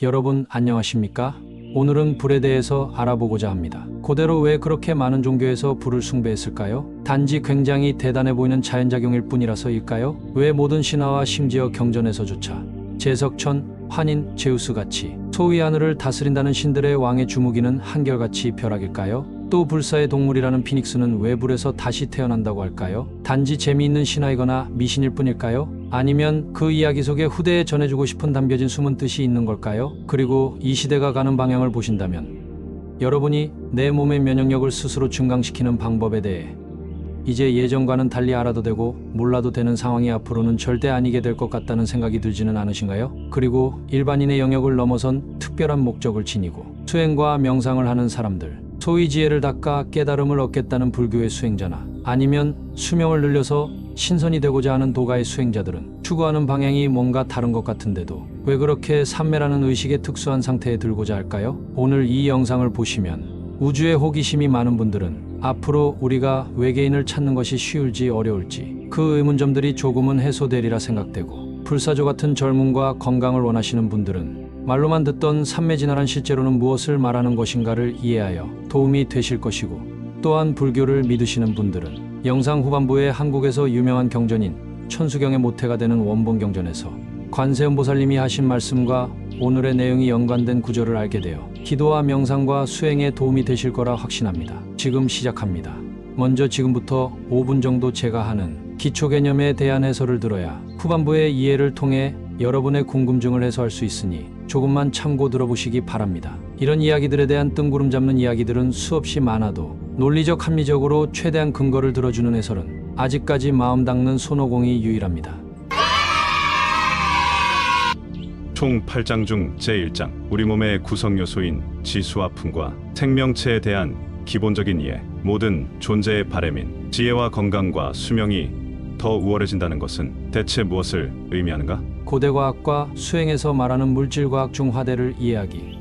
여러분 안녕하십니까? 오늘은 불에 대해서 알아보고자 합니다. 고대로 왜 그렇게 많은 종교에서 불을 숭배했을까요? 단지 굉장히 대단해 보이는 자연작용일 뿐이라서일까요? 왜 모든 신화와 심지어 경전에서조차 제석천, 환인, 제우스같이 소위 하늘을 다스린다는 신들의 왕의 주무기는 한결같이 벼락일까요? 또 불사의 동물이라는 피닉스는 왜 불에서 다시 태어난다고 할까요? 단지 재미있는 신화이거나 미신일 뿐일까요? 아니면 그 이야기 속에 후대에 전해주고 싶은 담겨진 숨은 뜻이 있는 걸까요? 그리고 이 시대가 가는 방향을 보신다면 여러분이 내 몸의 면역력을 스스로 증강시키는 방법에 대해 이제 예전과는 달리 알아도 되고 몰라도 되는 상황이 앞으로는 절대 아니게 될 것 같다는 생각이 들지는 않으신가요? 그리고 일반인의 영역을 넘어선 특별한 목적을 지니고 수행과 명상을 하는 사람들, 소위 지혜를 닦아 깨달음을 얻겠다는 불교의 수행자나 아니면 수명을 늘려서 신선이 되고자 하는 도가의 수행자들은 추구하는 방향이 뭔가 다른 것 같은데도 왜 그렇게 삼매라는 의식의 특수한 상태에 들고자 할까요? 오늘 이 영상을 보시면 우주에 호기심이 많은 분들은 앞으로 우리가 외계인을 찾는 것이 쉬울지 어려울지 그 의문점들이 조금은 해소되리라 생각되고, 불사조 같은 젊음과 건강을 원하시는 분들은 말로만 듣던 삼매진화란 실제로는 무엇을 말하는 것인가를 이해하여 도움이 되실 것이고, 또한 불교를 믿으시는 분들은 영상 후반부에 한국에서 유명한 경전인 천수경의 모태가 되는 원본경전에서 관세음보살님이 하신 말씀과 오늘의 내용이 연관된 구절을 알게 되어 기도와 명상과 수행에 도움이 되실 거라 확신합니다. 지금 시작합니다. 먼저 지금부터 5분 정도 제가 하는 기초 개념에 대한 해설을 들어야 후반부의 이해를 통해 여러분의 궁금증을 해소할 수 있으니 조금만 참고 들어보시기 바랍니다. 이런 이야기들에 대한 뜬구름 잡는 이야기들은 수없이 많아도 논리적 합리적으로 최대한 근거를 들어주는 해설은 아직까지 마음 닦는 손오공이 유일합니다. 총 8장 중 제1장, 우리 몸의 구성 요소인 지수와 풍과 생명체에 대한 기본적인 이해, 모든 존재의 바램인 지혜와 건강과 수명이 더 우월해진다는 것은 대체 무엇을 의미하는가? 고대과학과 수행에서 말하는 물질과학 중 화대를 이해하기.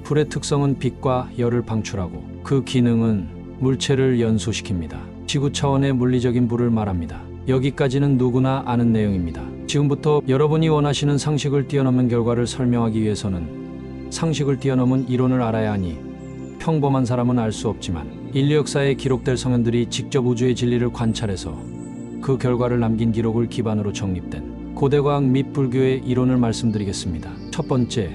불의 특성은 빛과 열을 방출하고 그 기능은 물체를 연소시킵니다. 지구 차원의 물리적인 불을 말합니다. 여기까지는 누구나 아는 내용입니다. 지금부터 여러분이 원하시는 상식을 뛰어넘는 결과를 설명하기 위해서는 상식을 뛰어넘은 이론을 알아야 하니 평범한 사람은 알 수 없지만 인류 역사에 기록될 성현들이 직접 우주의 진리를 관찰해서 그 결과를 남긴 기록을 기반으로 정립된 고대과학 및 불교의 이론을 말씀드리겠습니다. 첫 번째,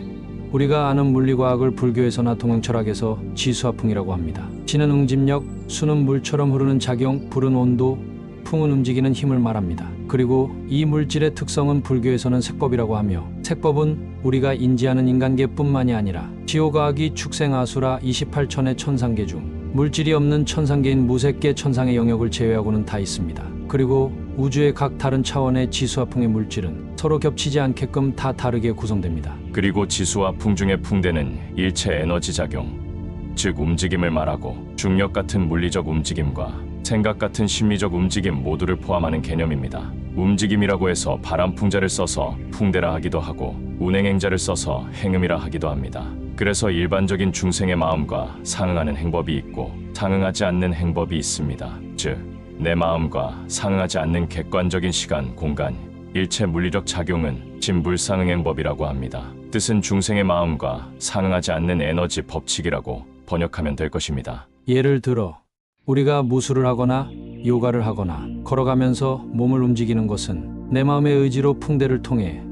우리가 아는 물리과학을 불교에서나 동양철학에서 지수화풍이라고 합니다. 지는 응집력, 수는 물처럼 흐르는 작용, 불은 온도, 풍은 움직이는 힘을 말합니다. 그리고 이 물질의 특성은 불교에서는 색법이라고 하며, 색법은 우리가 인지하는 인간계뿐만이 아니라 지오과학이 축생아수라 28천의 천상계 중 물질이 없는 천상계인 무색계 천상의 영역을 제외하고는 다 있습니다. 그리고 우주의 각 다른 차원의 지수와 풍의 물질은 서로 겹치지 않게끔 다 다르게 구성됩니다. 그리고 지수와 풍 중의 풍대는 일체 에너지 작용, 즉 움직임을 말하고 중력 같은 물리적 움직임과 생각 같은 심리적 움직임 모두를 포함하는 개념입니다. 움직임이라고 해서 바람풍자를 써서 풍대라 하기도 하고 운행행자를 써서 행음이라 하기도 합니다. 그래서 일반적인 중생의 마음과 상응하는 행법이 있고 상응하지 않는 행법이 있습니다. 즉, 내 마음과 상응하지 않는 객관적인 시간, 공간, 일체 물리적 작용은 진불상응행법이라고 합니다. 뜻은 중생의 마음과 상응하지 않는 에너지 법칙이라고 번역하면 될 것입니다. 예를 들어 우리가 무술을 하거나 요가를 하거나 걸어가면서 몸을 움직이는 것은 내 마음의 의지로 풍대를 통해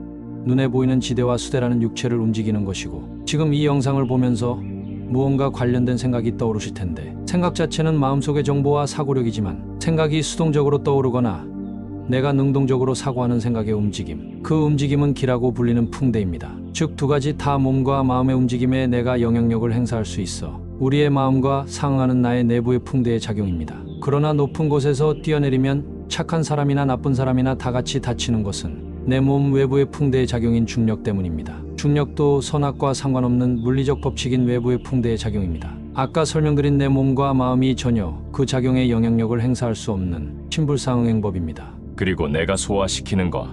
눈에 보이는 지대와 수대라는 육체를 움직이는 것이고, 지금 이 영상을 보면서 무언가 관련된 생각이 떠오르실 텐데, 생각 자체는 마음속의 정보와 사고력이지만 생각이 수동적으로 떠오르거나 내가 능동적으로 사고하는 생각의 움직임, 그 움직임은 기라고 불리는 풍대입니다. 즉, 두 가지 다 몸과 마음의 움직임에 내가 영향력을 행사할 수 있어 우리의 마음과 상응하는 나의 내부의 풍대의 작용입니다. 그러나 높은 곳에서 뛰어내리면 착한 사람이나 나쁜 사람이나 다 같이 다치는 것은 내 몸 외부의 풍대의 작용인 중력 때문입니다. 중력도 선악과 상관없는 물리적 법칙인 외부의 풍대의 작용입니다. 아까 설명드린 내 몸과 마음이 전혀 그 작용에 영향력을 행사할 수 없는 신불상응행법입니다. 그리고 내가 소화시키는 것,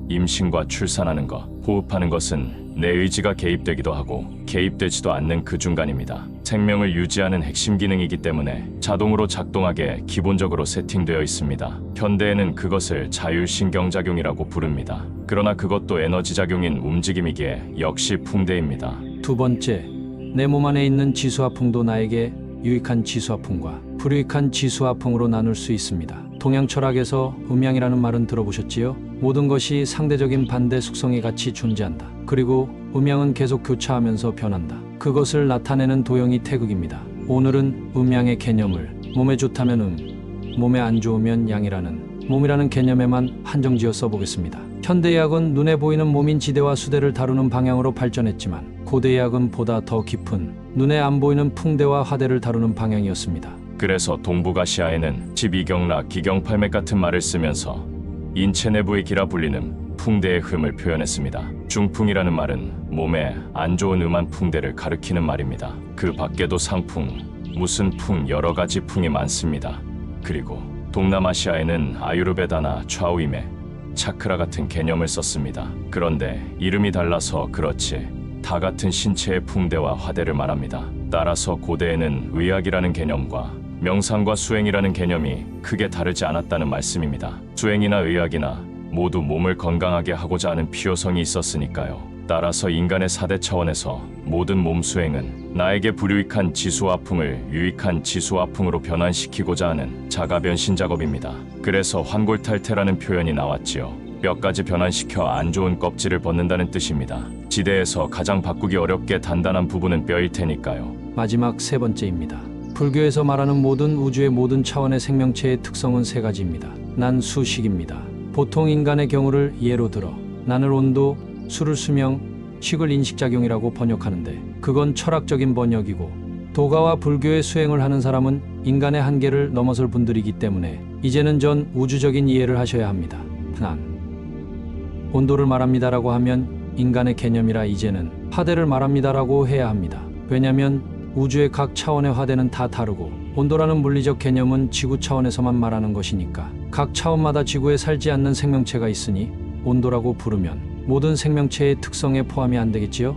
임신과 출산하는 것, 호흡하는 것은 내 의지가 개입되기도 하고 개입되지도 않는 그 중간입니다. 생명을 유지하는 핵심 기능이기 때문에 자동으로 작동하게 기본적으로 세팅되어 있습니다. 현대에는 그것을 자율신경작용이라고 부릅니다. 그러나 그것도 에너지작용인 움직임이기에 역시 풍대입니다. 두 번째, 내 몸 안에 있는 지수화풍도 나에게 유익한 지수화풍과 불유익한 지수화풍으로 나눌 수 있습니다. 동양 철학에서 음양이라는 말은 들어보셨지요? 모든 것이 상대적인 반대 속성이 같이 존재한다. 그리고 음양은 계속 교차하면서 변한다. 그것을 나타내는 도형이 태극입니다. 오늘은 음양의 개념을 몸에 좋다면 몸에 안 좋으면 양이라는 몸이라는 개념에만 한정지어 써보겠습니다. 현대의학은 눈에 보이는 몸인 지대와 수대를 다루는 방향으로 발전했지만 고대의학은 보다 더 깊은 눈에 안 보이는 풍대와 화대를 다루는 방향이었습니다. 그래서 동북아시아에는 지비경락, 기경팔맥 같은 말을 쓰면서 인체 내부의 기라 불리는 풍대의 흠을 표현했습니다. 중풍이라는 말은 몸에 안 좋은 음한 풍대를 가리키는 말입니다. 그 밖에도 상풍, 무슨 풍, 여러 가지 풍이 많습니다. 그리고 동남아시아에는 아유르베다나 좌우임에 차크라 같은 개념을 썼습니다. 그런데 이름이 달라서 그렇지 다 같은 신체의 풍대와 화대를 말합니다. 따라서 고대에는 의학이라는 개념과 명상과 수행이라는 개념이 크게 다르지 않았다는 말씀입니다. 수행이나 의학이나 모두 몸을 건강하게 하고자 하는 필요성이 있었으니까요. 따라서 인간의 4대 차원에서 모든 몸 수행은 나에게 불유익한 지수화풍을 유익한 지수화풍으로 변환시키고자 하는 자가 변신 작업입니다. 그래서 환골탈태라는 표현이 나왔지요. 뼈까지 변환시켜 안 좋은 껍질을 벗는다는 뜻입니다. 지대에서 가장 바꾸기 어렵게 단단한 부분은 뼈일 테니까요. 마지막 세 번째입니다. 불교에서 말하는 모든 우주의 모든 차원의 생명체의 특성은 세 가지입니다. 난 수식입니다. 보통 인간의 경우를 예로 들어 난을 온도, 수를 수명, 식을 인식작용이라고 번역하는데 그건 철학적인 번역이고 도가와 불교의 수행을 하는 사람은 인간의 한계를 넘어설 분들이기 때문에 이제는 전 우주적인 이해를 하셔야 합니다. 난 온도를 말합니다라고 하면 인간의 개념이라 이제는 화대를 말합니다라고 해야 합니다. 왜냐면 우주의 각 차원의 화대는 다 다르고 온도라는 물리적 개념은 지구 차원에서만 말하는 것이니까 각 차원마다 지구에 살지 않는 생명체가 있으니 온도라고 부르면 모든 생명체의 특성에 포함이 안 되겠지요?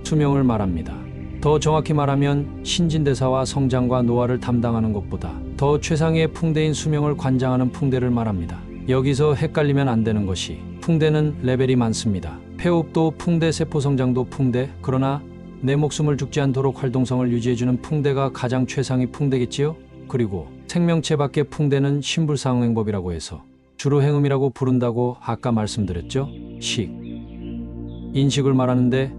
수명을 말합니다. 더 정확히 말하면 신진대사와 성장과 노화를 담당하는 것보다 더 최상의 풍대인 수명을 관장하는 풍대를 말합니다. 여기서 헷갈리면 안 되는 것이 풍대는 레벨이 많습니다. 폐호흡도 풍대, 세포성장도 풍대, 그러나 내 목숨을 죽지 않도록 활동성을 유지해주는 풍대가 가장 최상의 풍대겠지요? 그리고 생명체 밖의 풍대는 신불상응행법이라고 해서 주로 행음이라고 부른다고 아까 말씀드렸죠? 인식을 말하는데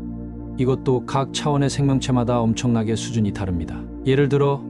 이것도 각 차원의 생명체마다 엄청나게 수준이 다릅니다. 예를 들어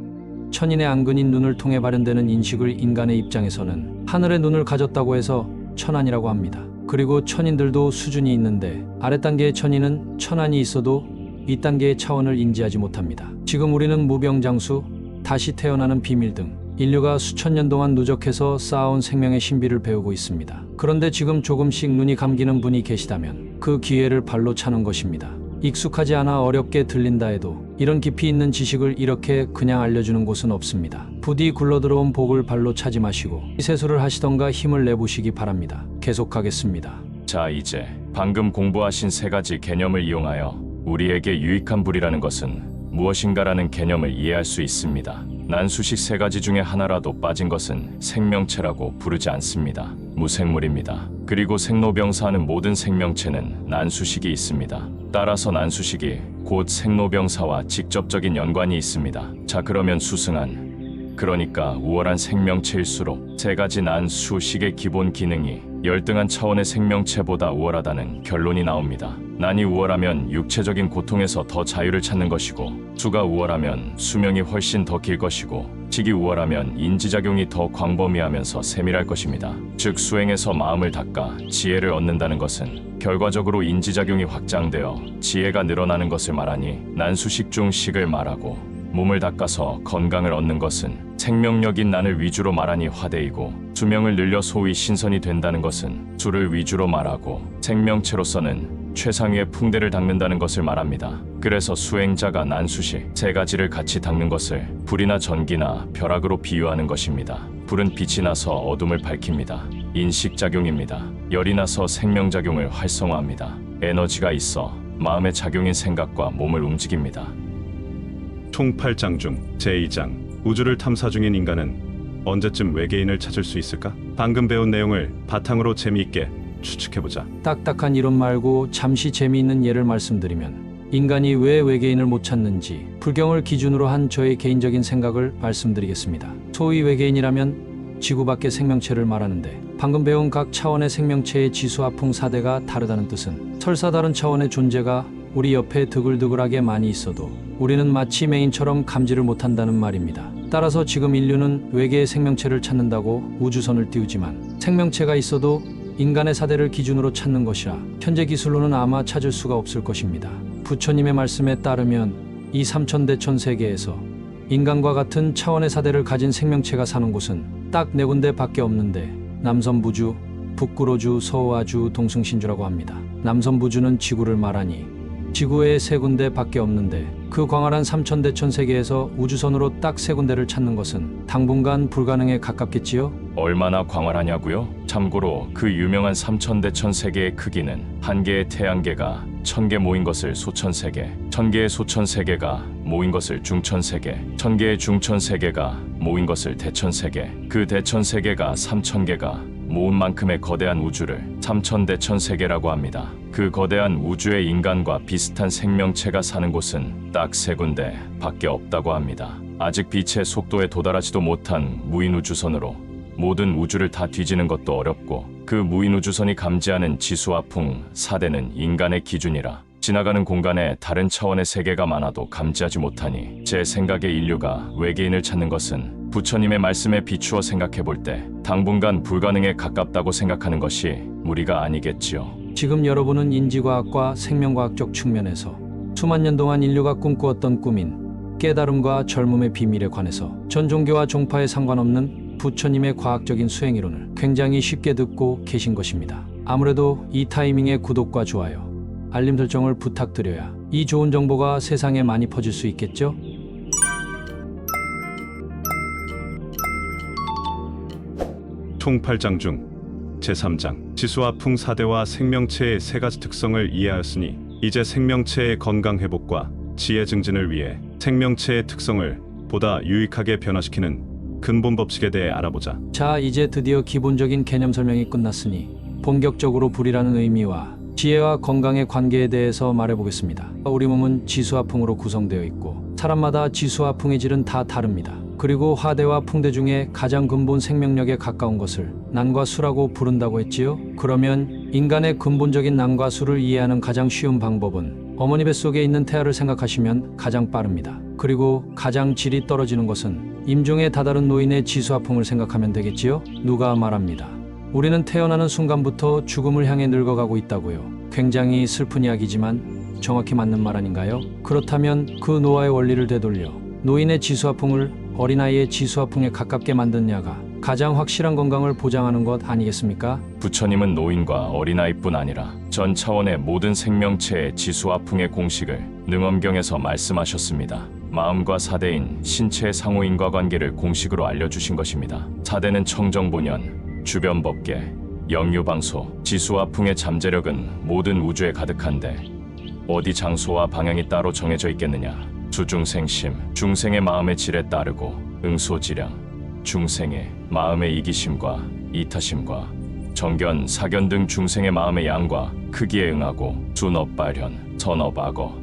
천인의 안근인 눈을 통해 발현되는 인식을 인간의 입장에서는 하늘의 눈을 가졌다고 해서 천안이라고 합니다. 그리고 천인들도 수준이 있는데 아랫단계의 천인은 천안이 있어도 윗단계의 차원을 인지하지 못합니다. 지금 우리는 무병장수, 다시 태어나는 비밀 등 인류가 수천 년 동안 누적해서 쌓아온 생명의 신비를 배우고 있습니다. 그런데 지금 조금씩 눈이 감기는 분이 계시다면 그 기회를 발로 차는 것입니다. 익숙하지 않아 어렵게 들린다 해도 이런 깊이 있는 지식을 이렇게 그냥 알려주는 곳은 없습니다. 부디 굴러들어온 복을 발로 차지 마시고 세수를 하시던가 힘을 내보시기 바랍니다. 계속하겠습니다. 자, 이제 방금 공부하신 세 가지 개념을 이용하여 우리에게 유익한 불이라는 것은 무엇인가라는 개념을 이해할 수 있습니다. 난수식 세 가지 중에 하나라도 빠진 것은 생명체라고 부르지 않습니다. 무생물입니다. 그리고 생로병사하는 모든 생명체는 난수식이 있습니다. 따라서 난수식이 곧 생로병사와 직접적인 연관이 있습니다. 자, 그러면 수승한, 그러니까 우월한 생명체일수록 세 가지 난수식의 기본 기능이 열등한 차원의 생명체보다 우월하다는 결론이 나옵니다. 난이 우월하면 육체적인 고통에서 더 자유를 찾는 것이고, 수가 우월하면 수명이 훨씬 더 길 것이고, 직이 우월하면 인지작용이 더 광범위하면서 세밀할 것입니다. 즉 수행에서 마음을 닦아 지혜를 얻는다는 것은 결과적으로 인지작용이 확장되어 지혜가 늘어나는 것을 말하니, 난수식 중 식을 말하고 몸을 닦아서 건강을 얻는 것은 생명력인 난을 위주로 말하니 화대이고, 수명을 늘려 소위 신선이 된다는 것은 수를 위주로 말하고 생명체로서는 최상위의 풍대를 닦는다는 것을 말합니다. 그래서 수행자가 난수시 세 가지를 같이 닦는 것을 불이나 전기나 벼락으로 비유하는 것입니다. 불은 빛이 나서 어둠을 밝힙니다. 인식작용입니다. 열이 나서 생명작용을 활성화합니다. 에너지가 있어 마음의 작용인 생각과 몸을 움직입니다. 총 8장 중 제2장 우주를 탐사 중인 인간은 언제쯤 외계인을 찾을 수 있을까? 방금 배운 내용을 바탕으로 재미있게 추측해보자. 딱딱한 이론 말고 잠시 재미있는 예를 말씀드리면 인간이 왜 외계인을 못 찾는지 불경을 기준으로 한 저의 개인적인 생각을 말씀드리겠습니다. 소위 외계인이라면 지구 밖의 생명체를 말하는데 방금 배운 각 차원의 생명체의 지수화풍 4대가 다르다는 뜻은 설사 다른 차원의 존재가 우리 옆에 드글드글하게 많이 있어도 우리는 마치 맹인처럼 감지를 못한다는 말입니다. 따라서 지금 인류는 외계의 생명체를 찾는다고 우주선을 띄우지만 생명체가 있어도 인간의 4대를 기준으로 찾는 것이라 현재 기술로는 아마 찾을 수가 없을 것입니다. 부처님의 말씀에 따르면 이 삼천대천 세계에서 인간과 같은 차원의 4대를 가진 생명체가 사는 곳은 딱 4군데 밖에 없는데 남선부주, 북구로주, 서우아주, 동승신주라고 합니다. 남선부주는 지구를 말하니 지구에 3군데 밖에 없는데 그 광활한 삼천대천 세계에서 우주선으로 딱 3군데를 찾는 것은 당분간 불가능에 가깝겠지요? 얼마나 광활하냐고요? 참고로 그 유명한 삼천대천 세계의 크기는 한 개의 태양계가 1000개 모인 것을 소천세계, 1000개의 소천세계가 모인 것을 중천세계, 1000개의 중천세계가 모인 것을 대천세계, 그 대천세계가 3000개가 모은 만큼의 거대한 우주를 삼천대천세계라고 합니다. 그 거대한 우주의 인간과 비슷한 생명체가 사는 곳은 딱 3군데 밖에 없다고 합니다. 아직 빛의 속도에 도달하지도 못한 무인우주선으로 모든 우주를 다 뒤지는 것도 어렵고 그 무인우주선이 감지하는 지수화풍 4대는 인간의 기준이라 지나가는 공간에 다른 차원의 세계가 많아도 감지하지 못하니 제 생각에 인류가 외계인을 찾는 것은 부처님의 말씀에 비추어 생각해 볼 때 당분간 불가능에 가깝다고 생각하는 것이 무리가 아니겠지요. 지금 여러분은 인지과학과 생명과학적 측면에서 수만 년 동안 인류가 꿈꾸었던 꿈인 깨달음과 젊음의 비밀에 관해서 전 종교와 종파에 상관없는 부처님의 과학적인 수행이론을 굉장히 쉽게 듣고 계신 것입니다. 아무래도 이 타이밍에 구독과 좋아요, 알림 설정을 부탁드려야 이 좋은 정보가 세상에 많이 퍼질 수 있겠죠? 총 8장 중 제3장 지수화풍 4대와 생명체의 3가지 특성을 이해하였으니 이제 생명체의 건강 회복과 지혜 증진을 위해 생명체의 특성을 보다 유익하게 변화시키는 근본 법칙에 대해 알아보자. 자, 이제 드디어 기본적인 개념 설명이 끝났으니 본격적으로 불이라는 의미와 지혜와 건강의 관계에 대해서 말해보겠습니다. 우리 몸은 지수화풍으로 구성되어 있고 사람마다 지수화풍의 질은 다 다릅니다. 그리고 화대와 풍대 중에 가장 근본 생명력에 가까운 것을 난과 수라고 부른다고 했지요? 그러면 인간의 근본적인 난과 수를 이해하는 가장 쉬운 방법은 어머니 뱃속에 있는 태아를 생각하시면 가장 빠릅니다. 그리고 가장 질이 떨어지는 것은 임종에 다다른 노인의 지수화풍을 생각하면 되겠지요? 누가 말합니다. 우리는 태어나는 순간부터 죽음을 향해 늙어가고 있다고요. 굉장히 슬픈 이야기지만 정확히 맞는 말 아닌가요? 그렇다면 그 노화의 원리를 되돌려 노인의 지수화풍을 어린아이의 지수화풍에 가깝게 만드냐가 가장 확실한 건강을 보장하는 것 아니겠습니까? 부처님은 노인과 어린아이뿐 아니라 전 차원의 모든 생명체의 지수화풍의 공식을 능엄경에서 말씀하셨습니다. 마음과 4대인 신체의 상호 인과관계를 공식으로 알려주신 것입니다. 4대는 청정본연, 주변법계, 영유방소, 지수화풍의 잠재력은 모든 우주에 가득한데 어디 장소와 방향이 따로 정해져 있겠느냐. 수중생심, 중생의 마음의 질에 따르고 응소지량, 중생의 마음의 이기심과 이타심과 정견, 사견 등 중생의 마음의 양과 크기에 응하고 순업발현, 선업악어,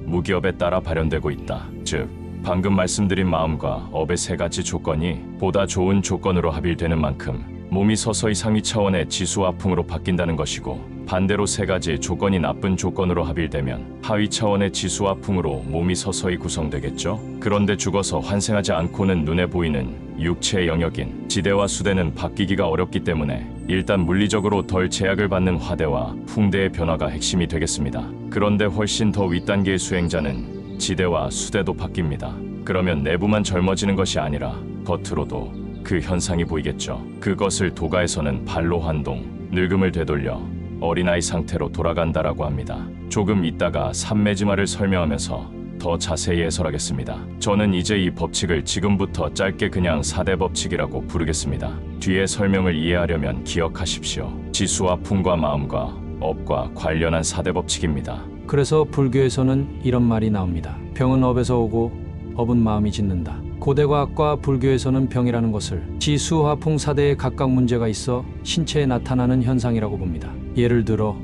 무기업에 따라 발현되고 있다. 즉, 방금 말씀드린 마음과 업의 3가지 조건이 보다 좋은 조건으로 합일되는 만큼 몸이 서서히 상위 차원의 지수화풍으로 바뀐다는 것이고 반대로 3가지 조건이 나쁜 조건으로 합일되면 하위 차원의 지수화풍으로 몸이 서서히 구성되겠죠. 그런데 죽어서 환생하지 않고는 눈에 보이는 육체의 영역인 지대와 수대는 바뀌기가 어렵기 때문에 일단 물리적으로 덜 제약을 받는 화대와 풍대의 변화가 핵심이 되겠습니다. 그런데 훨씬 더 윗단계의 수행자는 지대와 수대도 바뀝니다. 그러면 내부만 젊어지는 것이 아니라 겉으로도 그 현상이 보이겠죠. 그것을 도가에서는 발로 환동, 늙음을 되돌려 어린아이 상태로 돌아간다라고 합니다. 조금 있다가 삼매진화를 설명하면서 더 자세히 해설하겠습니다. 저는 이제 이 법칙을 지금부터 짧게 그냥 4대 법칙이라고 부르겠습니다. 뒤에 설명을 이해하려면 기억하십시오. 지수와 풍과 마음과 업과 관련한 4대 법칙입니다. 그래서 불교에서는 이런 말이 나옵니다. 병은 업에서 오고 업은 마음이 짓는다. 고대 과학과 불교에서는 병이라는 것을 지수화풍 4대에 각각 문제가 있어 신체에 나타나는 현상이라고 봅니다. 예를 들어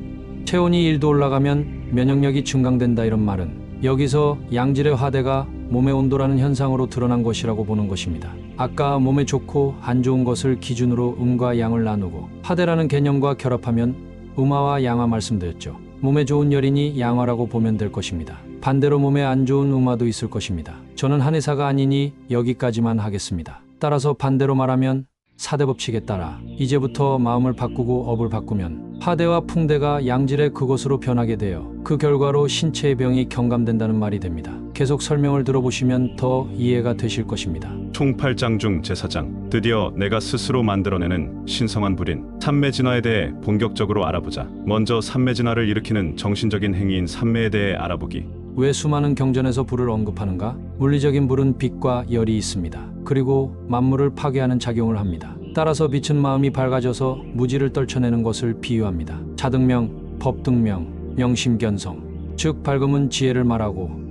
체온이 1도 올라가면 면역력이 증강된다, 이런 말은 여기서 양질의 화대가 몸의 온도라는 현상으로 드러난 것이라고 보는 것입니다. 아까 몸에 좋고 안 좋은 것을 기준으로 음과 양을 나누고 화대라는 개념과 결합하면 음화와 양화 말씀드렸죠. 몸에 좋은 열이니 양화라고 보면 될 것입니다. 반대로 몸에 안 좋은 음화도 있을 것입니다. 저는 한의사가 아니니 여기까지만 하겠습니다. 따라서 반대로 말하면 4대 법칙에 따라 이제부터 마음을 바꾸고 업을 바꾸면 화대와 풍대가 양질의 그것으로 변하게 되어 그 결과로 신체의 병이 경감된다는 말이 됩니다. 계속 설명을 들어보시면 더 이해가 되실 것입니다. 총 8장 중 제4장, 드디어 내가 스스로 만들어내는 신성한 불인 삼매진화에 대해 본격적으로 알아보자. 먼저 삼매진화를 일으키는 정신적인 행위인 삼매에 대해 알아보기. 왜 수많은 경전에서 불을 언급하는가? 물리적인 불은 빛과 열이 있습니다. 그리고 만물을 파괴하는 작용을 합니다. 따라서 빛은 마음이 밝아져서 무지를 떨쳐내는 것을 비유합니다. 자등명, 법등명, 명심견성. 즉 밝음은 지혜를 말하고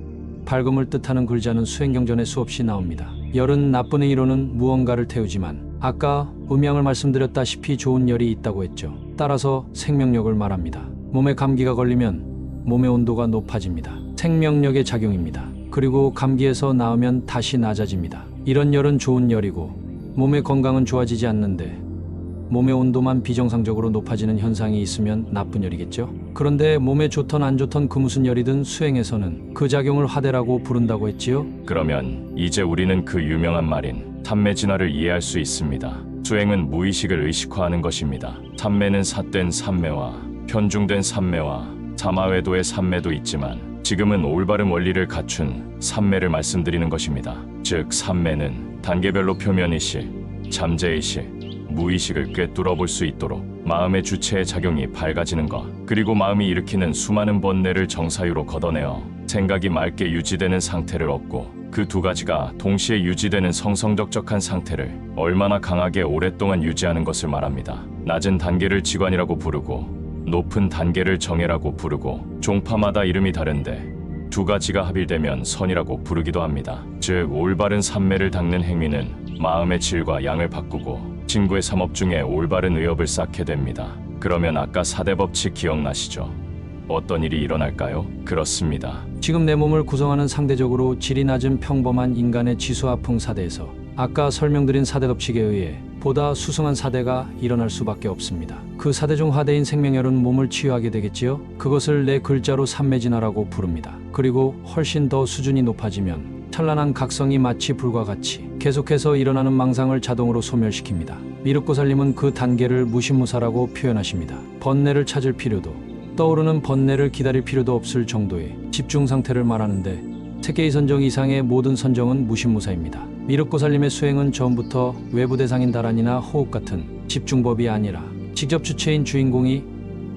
밝음을 뜻하는 글자는 수행경전에 수없이 나옵니다. 열은 나쁜 의로는 무언가를 태우지만 아까 음양을 말씀드렸다시피 좋은 열이 있다고 했죠. 따라서 생명력을 말합니다. 몸에 감기가 걸리면 몸의 온도가 높아집니다. 생명력의 작용입니다. 그리고 감기에서 나으면 다시 낮아집니다. 이런 열은 좋은 열이고 몸의 건강은 좋아지지 않는데 몸의 온도만 비정상적으로 높아지는 현상이 있으면 나쁜 열이겠죠. 그런데 몸에 좋던 안 좋던 그 무슨 열이든 수행에서는 그 작용을 화대라고 부른다고 했지요. 그러면 이제 우리는 그 유명한 말인 삼매진화를 이해할 수 있습니다. 수행은 무의식을 의식화하는 것입니다. 삼매는 삿된 삼매와 편중된 삼매와 사마외도의 삼매도 있지만 지금은 올바른 원리를 갖춘 삼매를 말씀드리는 것입니다. 즉 삼매는 단계별로 표면의식, 잠재의식, 무의식을 꿰뚫어 볼 수 있도록 마음의 주체의 작용이 밝아지는 것, 그리고 마음이 일으키는 수많은 번뇌를 정사유로 걷어내어 생각이 맑게 유지되는 상태를 얻고 그 두 가지가 동시에 유지되는 성성적적한 상태를 얼마나 강하게 오랫동안 유지하는 것을 말합니다. 낮은 단계를 지관이라고 부르고 높은 단계를 정해라고 부르고 종파마다 이름이 다른데 두 가지가 합일되면 선이라고 부르기도 합니다. 즉 올바른 삼매를 닦는 행위는 마음의 질과 양을 바꾸고 진구의 삼업 중에 올바른 의업을 쌓게 됩니다. 그러면 아까 4대 법칙 기억나시죠? 어떤 일이 일어날까요? 그렇습니다. 지금 내 몸을 구성하는 상대적으로 질이 낮은 평범한 인간의 지수화풍 4대에서 아까 설명드린 4대 법칙에 의해 보다 수승한 4대가 일어날 수밖에 없습니다. 그 4대 중 화대인 생명열은 몸을 치유하게 되겠지요. 그것을 내 글자로 삼매진화라고 부릅니다. 그리고 훨씬 더 수준이 높아지면 찬란한 각성이 마치 불과 같이 계속해서 일어나는 망상을 자동으로 소멸시킵니다. 미륵고살님은 그 단계를 무신무사라고 표현하십니다. 번뇌를 찾을 필요도 떠오르는 번뇌를 기다릴 필요도 없을 정도의 집중 상태를 말하는데 세계의 선정 이상의 모든 선정은 무신무사입니다. 미륵고살님의 수행은 처음부터 외부 대상인 다란이나 호흡 같은 집중법이 아니라 직접 주체인 주인공이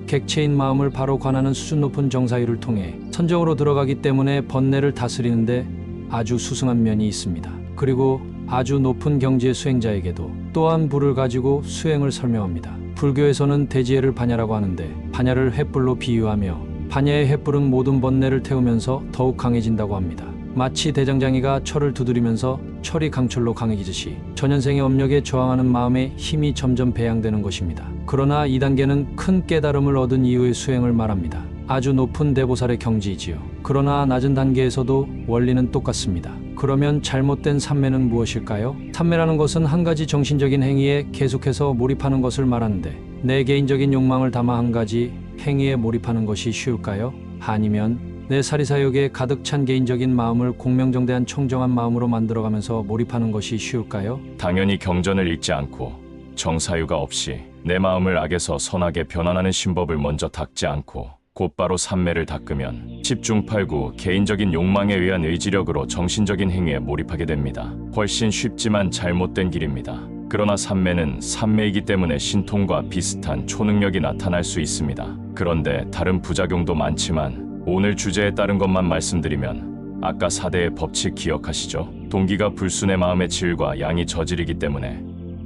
객체인 마음을 바로 관하는 수준 높은 정사유를 통해 선정으로 들어가기 때문에 번뇌를 다스리는데 아주 수승한 면이 있습니다. 그리고 아주 높은 경지의 수행자에게도 또한 불을 가지고 수행을 설명합니다. 불교에서는 대지혜를 반야라고 하는데 반야를 횃불로 비유하며 반야의 횃불은 모든 번뇌를 태우면서 더욱 강해진다고 합니다. 마치 대장장이가 철을 두드리면서 철이 강철로 강해지듯이 전현생의 업력에 저항하는 마음의 힘이 점점 배양되는 것입니다. 그러나 이 단계는 큰 깨달음을 얻은 이후의 수행을 말합니다. 아주 높은 대보살의 경지이지요. 그러나 낮은 단계에서도 원리는 똑같습니다. 그러면 잘못된 삼매는 무엇일까요? 삼매라는 것은 한 가지 정신적인 행위에 계속해서 몰입하는 것을 말하는데 내 개인적인 욕망을 담아 한 가지 행위에 몰입하는 것이 쉬울까요? 아니면 내 사리사욕에 가득 찬 개인적인 마음을 공명정대한 청정한 마음으로 만들어가면서 몰입하는 것이 쉬울까요? 당연히 경전을 읽지 않고 정사유가 없이 내 마음을 악에서 선하게 변환하는 신법을 먼저 닦지 않고 곧바로 삼매를 닦으면 10중8구 개인적인 욕망에 의한 의지력으로 정신적인 행위에 몰입하게 됩니다. 훨씬 쉽지만 잘못된 길입니다. 그러나 산매는 산매이기 때문에 신통과 비슷한 초능력이 나타날 수 있습니다. 그런데 다른 부작용도 많지만 오늘 주제에 따른 것만 말씀드리면 아까 4대의 법칙 기억하시죠? 동기가 불순의 마음의 질과 양이 저질이기 때문에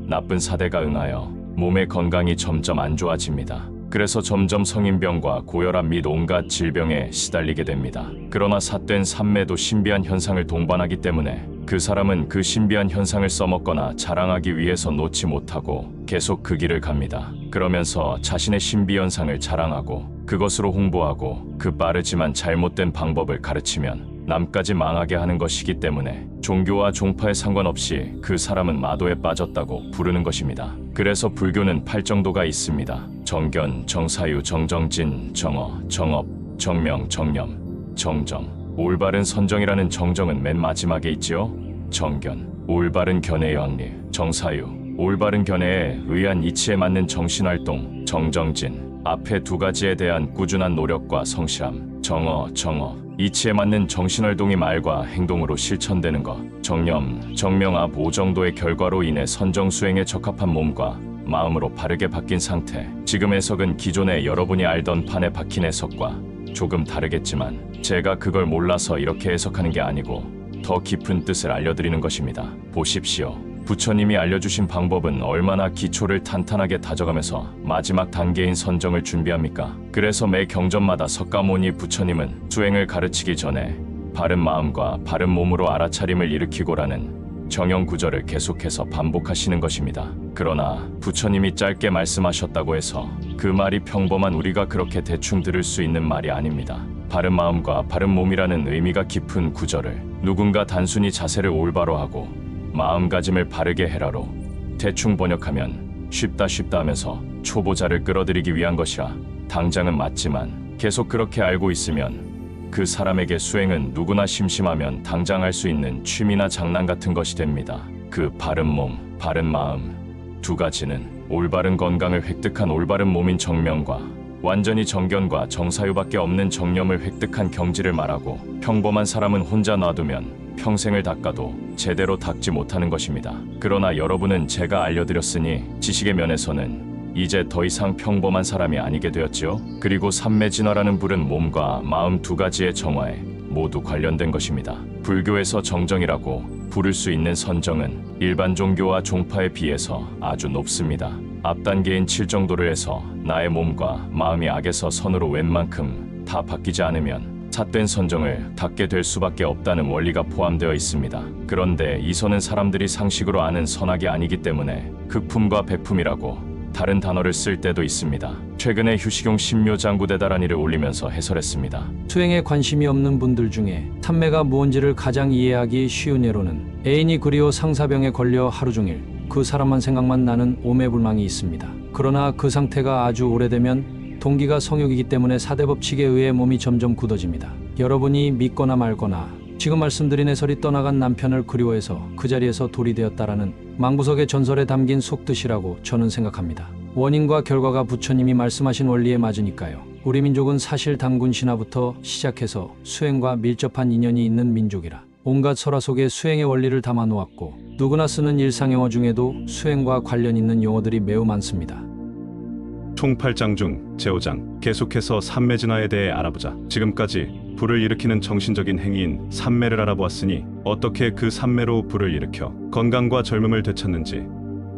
나쁜 4대가 응하여 몸의 건강이 점점 안 좋아집니다. 그래서 점점 성인병과 고혈압 및 온갖 질병에 시달리게 됩니다. 그러나 삿된 산매도 신비한 현상을 동반하기 때문에 그 사람은 그 신비한 현상을 써먹거나 자랑하기 위해서 놓지 못하고 계속 그 길을 갑니다. 그러면서 자신의 신비 현상을 자랑하고 그것으로 홍보하고 그 빠르지만 잘못된 방법을 가르치면 남까지 망하게 하는 것이기 때문에 종교와 종파에 상관없이 그 사람은 마도에 빠졌다고 부르는 것입니다. 그래서 불교는 8정도가 있습니다. 정견, 정사유, 정정진, 정어, 정업, 정명, 정념, 정정. 올바른 선정이라는 정정은 맨 마지막에 있지요. 정견, 올바른 견해의 확립. 정사유, 올바른 견해에 의한 이치에 맞는 정신활동. 정정진, 앞에 두 가지에 대한 꾸준한 노력과 성실함. 정어, 정업, 이치에 맞는 정신활동이 말과 행동으로 실천되는 것. 정념, 정명 앞 5정도의 결과로 인해 선정 수행에 적합한 몸과 마음으로 바르게 바뀐 상태. 지금 해석은 기존에 여러분이 알던 판에 박힌 해석과 조금 다르겠지만 제가 그걸 몰라서 이렇게 해석하는 게 아니고 더 깊은 뜻을 알려드리는 것입니다. 보십시오. 부처님이 알려주신 방법은 얼마나 기초를 탄탄하게 다져가면서 마지막 단계인 선정을 준비합니까? 그래서 매 경전마다 석가모니 부처님은 수행을 가르치기 전에 바른 마음과 바른 몸으로 알아차림을 일으키고라는 정형 구절을 계속해서 반복하시는 것입니다. 그러나 부처님이 짧게 말씀하셨다고 해서 그 말이 평범한 우리가 그렇게 대충 들을 수 있는 말이 아닙니다. 바른 마음과 바른 몸이라는 의미가 깊은 구절을 누군가 단순히 자세를 올바로 하고 마음가짐을 바르게 해라로 대충 번역하면 쉽다 하면서 초보자를 끌어들이기 위한 것이라 당장은 맞지만 계속 그렇게 알고 있으면 그 사람에게 수행은 누구나 심심하면 당장 할 수 있는 취미나 장난 같은 것이 됩니다. 그 바른 몸, 바른 마음 두 가지는 올바른 건강을 획득한 올바른 몸인 정명과 완전히 정견과 정사유밖에 없는 정념을 획득한 경지를 말하고 평범한 사람은 혼자 놔두면 평생을 닦아도 제대로 닦지 못하는 것입니다. 그러나 여러분은 제가 알려드렸으니 지식의 면에서는 이제 더 이상 평범한 사람이 아니게 되었지요. 그리고 삼매진화라는 불은 몸과 마음 두 가지의 정화에 모두 관련된 것입니다. 불교에서 정정이라고 부를 수 있는 선정은 일반 종교와 종파에 비해서 아주 높습니다. 앞 단계인 7정도를 해서 나의 몸과 마음이 악에서 선으로 웬만큼 다 바뀌지 않으면 삿된 선정을 닦게 될 수밖에 없다는 원리가 포함되어 있습니다. 그런데 이 선은 사람들이 상식으로 아는 선악이 아니기 때문에 극품과 백품이라고 다른 단어를 쓸 때도 있습니다. 최근에 휴식용 신묘장구대다라니를 올리면서 해설했습니다. 수행에 관심이 없는 분들 중에 삼매가 무언지를 가장 이해하기 쉬운 예로는 애인이 그리워 상사병에 걸려 하루 종일 그 사람만 생각만 나는 오매불망이 있습니다. 그러나 그 상태가 아주 오래되면 동기가 성욕이기 때문에 4대 법칙에 의해 몸이 점점 굳어집니다. 여러분이 믿거나 말거나 지금 말씀드린 해설이 떠나간 남편을 그리워해서 그 자리에서 돌이 되었다라는 망부석의 전설에 담긴 속뜻이라고 저는 생각합니다. 원인과 결과가 부처님이 말씀하신 원리에 맞으니까요. 우리 민족은 사실 당군 신화부터 시작해서 수행과 밀접한 인연이 있는 민족이라 온갖 설화 속에 수행의 원리를 담아 놓았고 누구나 쓰는 일상용어 중에도 수행과 관련 있는 용어들이 매우 많습니다. 총 8장 중 제5장 계속해서 삼매진화에 대해 알아보자. 지금까지 불을 일으키는 정신적인 행위인 삼매를 알아보았으니 어떻게 그 삼매로 불을 일으켜 건강과 젊음을 되찾는지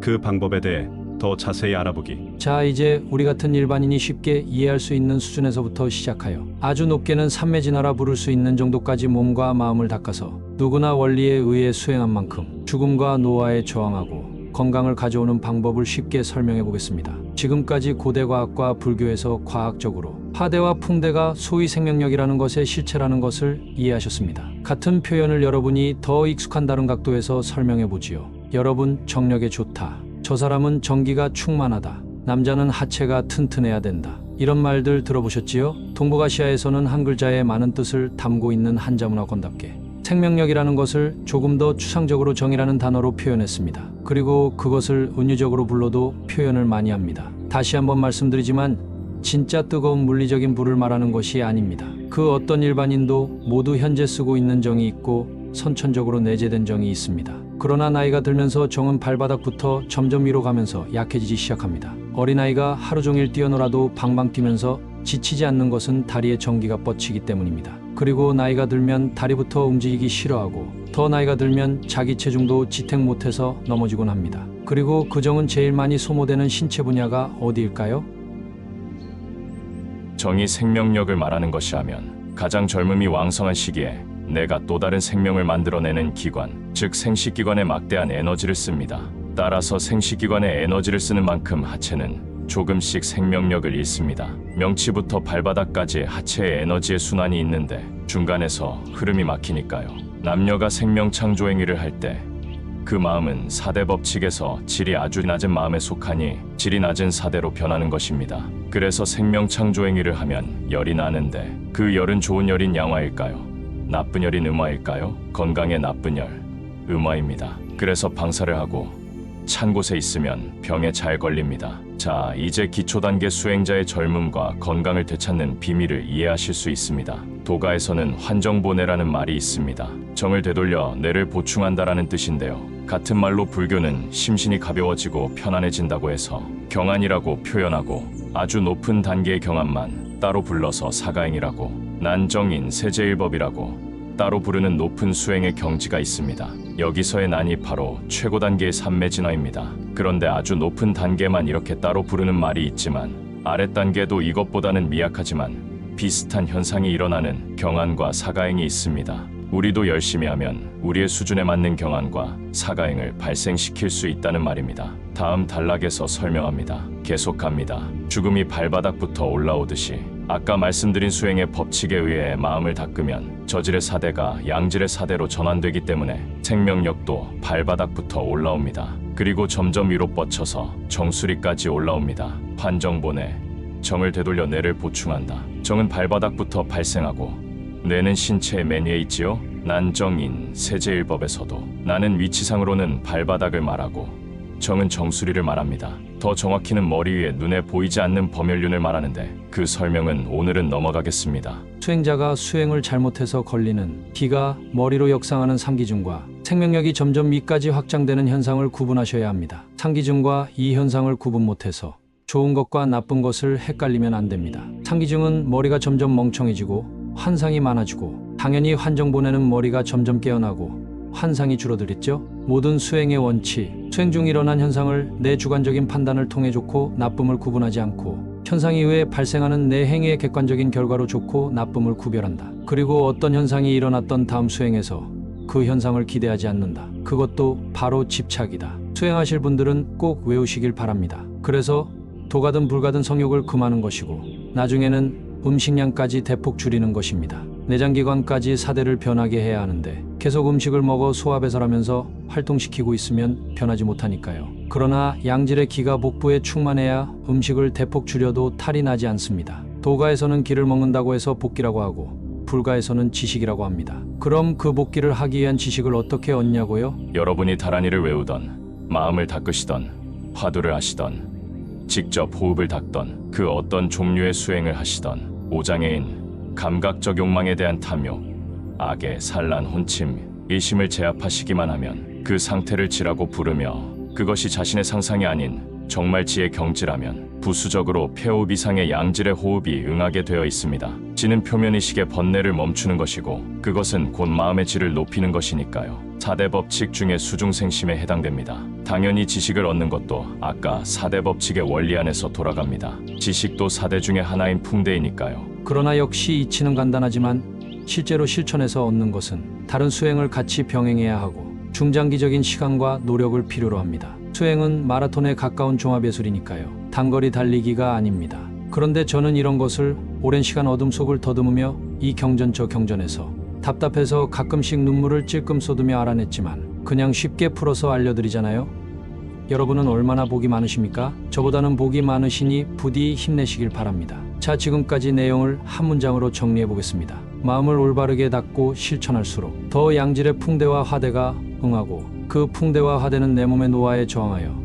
그 방법에 대해 더 자세히 알아보기. 자, 이제 우리 같은 일반인이 쉽게 이해할 수 있는 수준에서부터 시작하여 아주 높게는 삼매진화라 부를 수 있는 정도까지 몸과 마음을 닦아서 누구나 원리에 의해 수행한 만큼 죽음과 노화에 저항하고 건강을 가져오는 방법을 쉽게 설명해 보겠습니다. 지금까지 고대 과학과 불교에서 과학적으로 파대와 풍대가 소위 생명력이라는 것의 실체라는 것을 이해하셨습니다. 같은 표현을 여러분이 더 익숙한 다른 각도에서 설명해 보지요. 여러분, 정력에 좋다. 저 사람은 정기가 충만하다. 남자는 하체가 튼튼해야 된다. 이런 말들 들어보셨지요? 동북아시아에서는 한 글자에 많은 뜻을 담고 있는 한자문화권답게 생명력이라는 것을 조금 더 추상적으로 정이라는 단어로 표현했습니다. 그리고 그것을 은유적으로 불러도 표현을 많이 합니다. 다시 한번 말씀드리지만 진짜 뜨거운 물리적인 불을 말하는 것이 아닙니다. 그 어떤 일반인도 모두 현재 쓰고 있는 정이 있고 선천적으로 내재된 정이 있습니다. 그러나 나이가 들면서 정은 발바닥부터 점점 위로 가면서 약해지기 시작합니다. 어린아이가 하루 종일 뛰어놀아도 방방 뛰면서 지치지 않는 것은 다리의 전기가 뻗치기 때문입니다. 그리고 나이가 들면 다리부터 움직이기 싫어하고 더 나이가 들면 자기 체중도 지탱 못해서 넘어지곤 합니다. 그리고 그 정은 제일 많이 소모되는 신체 분야가 어디일까요? 정이 생명력을 말하는 것이라면 가장 젊음이 왕성한 시기에 내가 또 다른 생명을 만들어내는 기관, 즉 생식기관에 막대한 에너지를 씁니다. 따라서 생식기관에 에너지를 쓰는 만큼 하체는 조금씩 생명력을 잃습니다. 명치부터 발바닥까지 하체에 에너지의 순환이 있는데 중간에서 흐름이 막히니까요. 남녀가 생명 창조 행위를 할 때 그 마음은 4대 법칙에서 질이 아주 낮은 마음에 속하니 질이 낮은 4대로 변하는 것입니다. 그래서 생명 창조 행위를 하면 열이 나는데 그 열은 좋은 열인 양화일까요? 나쁜 열인 음화일까요? 건강에 나쁜 열, 음화입니다. 그래서 방사를 하고 찬 곳에 있으면 병에 잘 걸립니다. 자, 이제 기초단계 수행자의 젊음과 건강을 되찾는 비밀을 이해하실 수 있습니다. 도가에서는 환정보내라는 말이 있습니다. 정을 되돌려 뇌를 보충한다라는 뜻인데요. 같은 말로 불교는 심신이 가벼워지고 편안해진다고 해서 경안이라고 표현하고 아주 높은 단계의 경안만 따로 불러서 사가행이라고 난정인 세제일법이라고 따로 부르는 높은 수행의 경지가 있습니다. 여기서의 난이 바로 최고 단계의 삼매진화입니다. 그런데 아주 높은 단계만 이렇게 따로 부르는 말이 있지만 아랫 단계도 이것보다는 미약하지만 비슷한 현상이 일어나는 경안과 사가행이 있습니다. 우리도 열심히 하면 우리의 수준에 맞는 경안과 사가행을 발생시킬 수 있다는 말입니다. 다음 단락에서 설명합니다. 계속합니다. 죽음이 발바닥부터 올라오듯이 아까 말씀드린 수행의 법칙에 의해 마음을 닦으면 저질의 4대가 양질의 4대로 전환되기 때문에 생명력도 발바닥부터 올라옵니다. 그리고 점점 위로 뻗쳐서 정수리까지 올라옵니다. 환정보내, 정을 되돌려 뇌를 보충한다. 정은 발바닥부터 발생하고 뇌는 신체의 맨 위에 있지요. 난정인 세제일법에서도 나는 위치상으로는 발바닥을 말하고 정은 정수리를 말합니다. 더 정확히는 머리 위에 눈에 보이지 않는 범혈륜을 말하는데 그 설명은 오늘은 넘어가겠습니다. 수행자가 수행을 잘못해서 걸리는 기가 머리로 역상하는 상기증과 생명력이 점점 위까지 확장되는 현상을 구분하셔야 합니다. 상기증과 이 현상을 구분 못해서 좋은 것과 나쁜 것을 헷갈리면 안 됩니다. 상기증은 머리가 점점 멍청해지고 환상이 많아지고 당연히 환정보내는 머리가 점점 깨어나고 환상이 줄어들겠죠? 모든 수행의 원칙, 수행 중 일어난 현상을 내 주관적인 판단을 통해 좋고 나쁨을 구분하지 않고 현상 이후에 발생하는 내 행위의 객관적인 결과로 좋고 나쁨을 구별한다. 그리고 어떤 현상이 일어났던 다음 수행에서 그 현상을 기대하지 않는다. 그것도 바로 집착이다. 수행하실 분들은 꼭 외우시길 바랍니다. 그래서 도가든 불가든 성욕을 금하는 것이고 나중에는 음식량까지 대폭 줄이는 것입니다. 내장기관까지 4대를 변하게 해야 하는데 계속 음식을 먹어 소화배설하면서 활동시키고 있으면 변하지 못하니까요. 그러나 양질의 기가 복부에 충만해야 음식을 대폭 줄여도 탈이 나지 않습니다. 도가에서는 기를 먹는다고 해서 복기라고 하고 불가에서는 지식이라고 합니다. 그럼 그 복기를 하기 위한 지식을 어떻게 얻냐고요? 여러분이 다란이를 외우던, 마음을 닦으시던, 화두를 하시던, 직접 호흡을 닦던, 그 어떤 종류의 수행을 하시던 오장애인, 감각적 욕망에 대한 탐욕, 악의 산란, 혼침, 일심을 제압하시기만 하면 그 상태를 지라고 부르며 그것이 자신의 상상이 아닌 정말 지의 경지라면 부수적으로 폐호흡 이상의 양질의 호흡이 응하게 되어 있습니다. 지는 표면의식의 번뇌를 멈추는 것이고 그것은 곧 마음의 질을 높이는 것이니까요. 4대 법칙 중에 수중생심에 해당됩니다. 당연히 지식을 얻는 것도 아까 4대 법칙의 원리 안에서 돌아갑니다. 지식도 4대 중에 하나인 풍대이니까요. 그러나 역시 이치는 간단하지만 실제로 실천해서 얻는 것은 다른 수행을 같이 병행해야 하고 중장기적인 시간과 노력을 필요로 합니다. 수행은 마라톤에 가까운 종합예술이니까요. 단거리 달리기가 아닙니다. 그런데 저는 이런 것을 오랜 시간 어둠 속을 더듬으며 이 경전 저 경전에서 답답해서 가끔씩 눈물을 찔끔 쏟으며 알아냈지만 그냥 쉽게 풀어서 알려드리잖아요. 여러분은 얼마나 복이 많으십니까? 저보다는 복이 많으시니 부디 힘내시길 바랍니다. 자, 지금까지 내용을 한 문장으로 정리해 보겠습니다. 마음을 올바르게 닦고 실천할수록 더 양질의 풍대와 화대가 응하고 그 풍대와 화대는 내 몸의 노화에 저항하여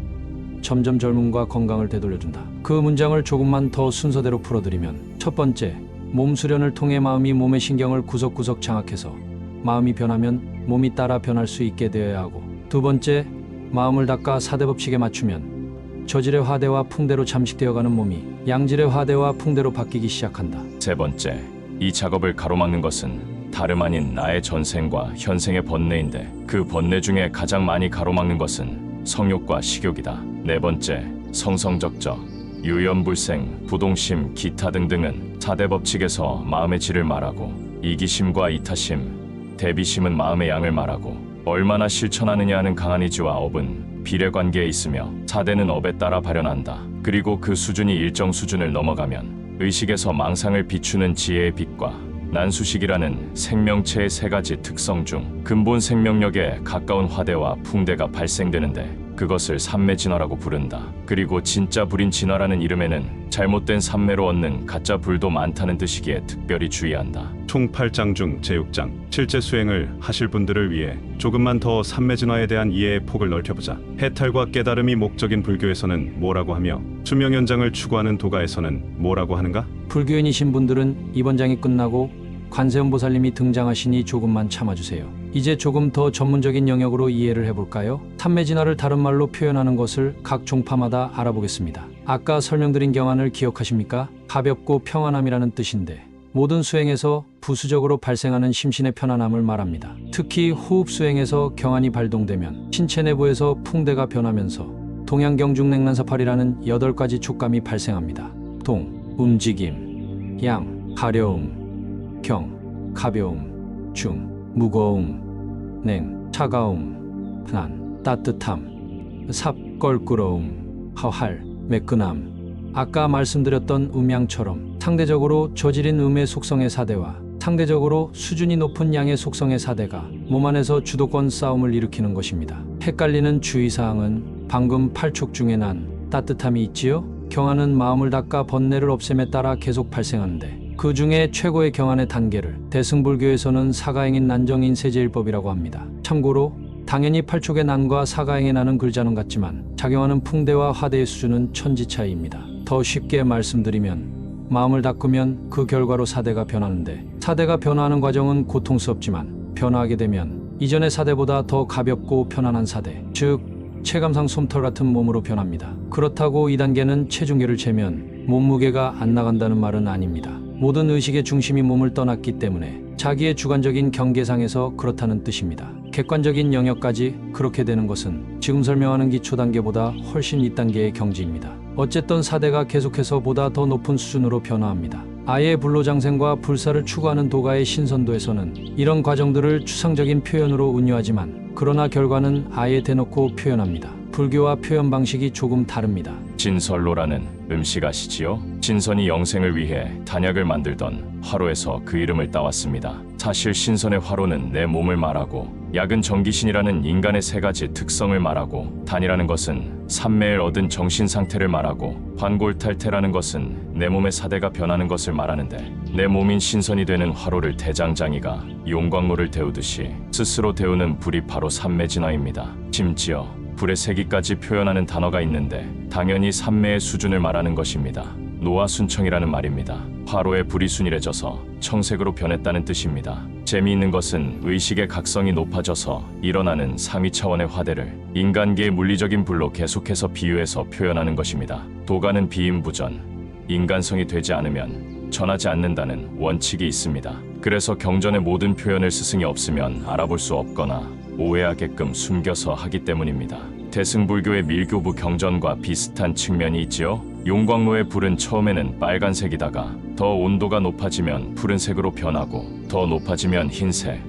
점점 젊음과 건강을 되돌려준다. 그 문장을 조금만 더 순서대로 풀어드리면 첫 번째, 몸 수련을 통해 마음이 몸의 신경을 구석구석 장악해서 마음이 변하면 몸이 따라 변할 수 있게 되어야 하고 두 번째, 마음을 닦아 사대 법칙에 맞추면 저질의 화대와 풍대로 잠식되어가는 몸이 양질의 화대와 풍대로 바뀌기 시작한다. 세 번째, 이 작업을 가로막는 것은 다름 아닌 나의 전생과 현생의 번뇌인데 그 번뇌 중에 가장 많이 가로막는 것은 성욕과 식욕이다. 네 번째, 성성적적, 유연불생, 부동심, 기타 등등은 사대 법칙에서 마음의 질을 말하고 이기심과 이타심, 대비심은 마음의 양을 말하고 얼마나 실천하느냐 하는 강한 의지와 업은 비례관계에 있으며 사대는 업에 따라 발현한다. 그리고 그 수준이 일정 수준을 넘어가면 의식에서 망상을 비추는 지혜의 빛과 난수식이라는 생명체의 세 가지 특성 중 근본 생명력에 가까운 화대와 풍대가 발생되는데 그것을 삼매진화라고 부른다. 그리고 진짜 불인 진화라는 이름에는 잘못된 삼매로 얻는 가짜 불도 많다는 뜻이기에 특별히 주의한다. 총 8장 중 제6장 실제 수행을 하실 분들을 위해 조금만 더 삼매진화에 대한 이해의 폭을 넓혀보자. 해탈과 깨달음이 목적인 불교에서는 뭐라고 하며 수명 연장을 추구하는 도가에서는 뭐라고 하는가? 불교인이신 분들은 이번 장이 끝나고 관세음보살님이 등장하시니 조금만 참아주세요. 이제 조금 더 전문적인 영역으로 이해를 해볼까요? 삼매진화를 다른 말로 표현하는 것을 각 종파마다 알아보겠습니다. 아까 설명드린 경안을 기억하십니까? 가볍고 평안함이라는 뜻인데 모든 수행에서 부수적으로 발생하는 심신의 편안함을 말합니다. 특히 호흡 수행에서 경안이 발동되면 신체 내부에서 풍대가 변하면서 동양경중냉난사팔이라는 8가지 촉감이 발생합니다. 동, 움직임, 양, 가려움, 경, 가벼움, 중, 무거움, 냉, 차가움, 난, 따뜻함, 삽, 껄끄러움, 허할, 매끈함. 아까 말씀드렸던 음양처럼 상대적으로 저질인 음의 속성의 사대와 상대적으로 수준이 높은 양의 속성의 사대가 몸 안에서 주도권 싸움을 일으키는 것입니다. 헷갈리는 주의사항은 방금 8촉 중에 난 따뜻함이 있지요? 경안은 마음을 닦아 번뇌를 없앰에 따라 계속 발생하는데 그 중에 최고의 경안의 단계를 대승불교에서는 사가행인 난정인 세제일법이라고 합니다. 참고로 당연히 8촉의 난과 사가행의 난은 글자는 같지만 작용하는 풍대와 화대의 수준은 천지 차이입니다. 더 쉽게 말씀드리면 마음을 닦으면 그 결과로 사대가 변하는데 사대가 변화하는 과정은 고통스럽지만 변화하게 되면 이전의 사대보다 더 가볍고 편안한 사대, 즉 체감상 솜털 같은 몸으로 변합니다. 그렇다고 이 단계는 체중계를 재면 몸무게가 안 나간다는 말은 아닙니다. 모든 의식의 중심이 몸을 떠났기 때문에 자기의 주관적인 경계상에서 그렇다는 뜻입니다. 객관적인 영역까지 그렇게 되는 것은 지금 설명하는 기초 단계보다 훨씬 윗단계의 경지입니다. 어쨌든 사대가 계속해서 보다 더 높은 수준으로 변화합니다. 아예 불로장생과 불사를 추구하는 도가의 신선도에서는 이런 과정들을 추상적인 표현으로 운유하지만 그러나 결과는 아예 대놓고 표현합니다. 불교와 표현 방식이 조금 다릅니다. 진설로라는 음식 아시지요? 진선이 영생을 위해 단약을 만들던 화로에서 그 이름을 따왔습니다. 사실 신선의 화로는 내 몸을 말하고 약은 정기신이라는 인간의 세 가지 특성을 말하고 단이라는 것은 삼매를 얻은 정신 상태를 말하고 환골탈태라는 것은 내 몸의 사대가 변하는 것을 말하는데 내 몸인 신선이 되는 화로를 대장장이가 용광로를 데우듯이 스스로 데우는 불이 바로 삼매진화입니다. 심지어 불의 세기까지 표현하는 단어가 있는데 당연히 삼매의 수준을 말하는 것입니다. 노화순청이라는 말입니다. 화로의 불이 순일해져서 청색으로 변했다는 뜻입니다. 재미있는 것은 의식의 각성이 높아져서 일어나는 상위 차원의 화대를 인간계의 물리적인 불로 계속해서 비유해서 표현하는 것입니다. 도가는 비인부전, 인간성이 되지 않으면 전하지 않는다는 원칙이 있습니다. 그래서 경전의 모든 표현을 스승이 없으면 알아볼 수 없거나 오해하게끔 숨겨서 하기 때문입니다. 대승불교의 밀교부 경전과 비슷한 측면이 있지요. 용광로의 불은 처음에는 빨간색이다가 더 온도가 높아지면 푸른색으로 변하고 더 높아지면 흰색,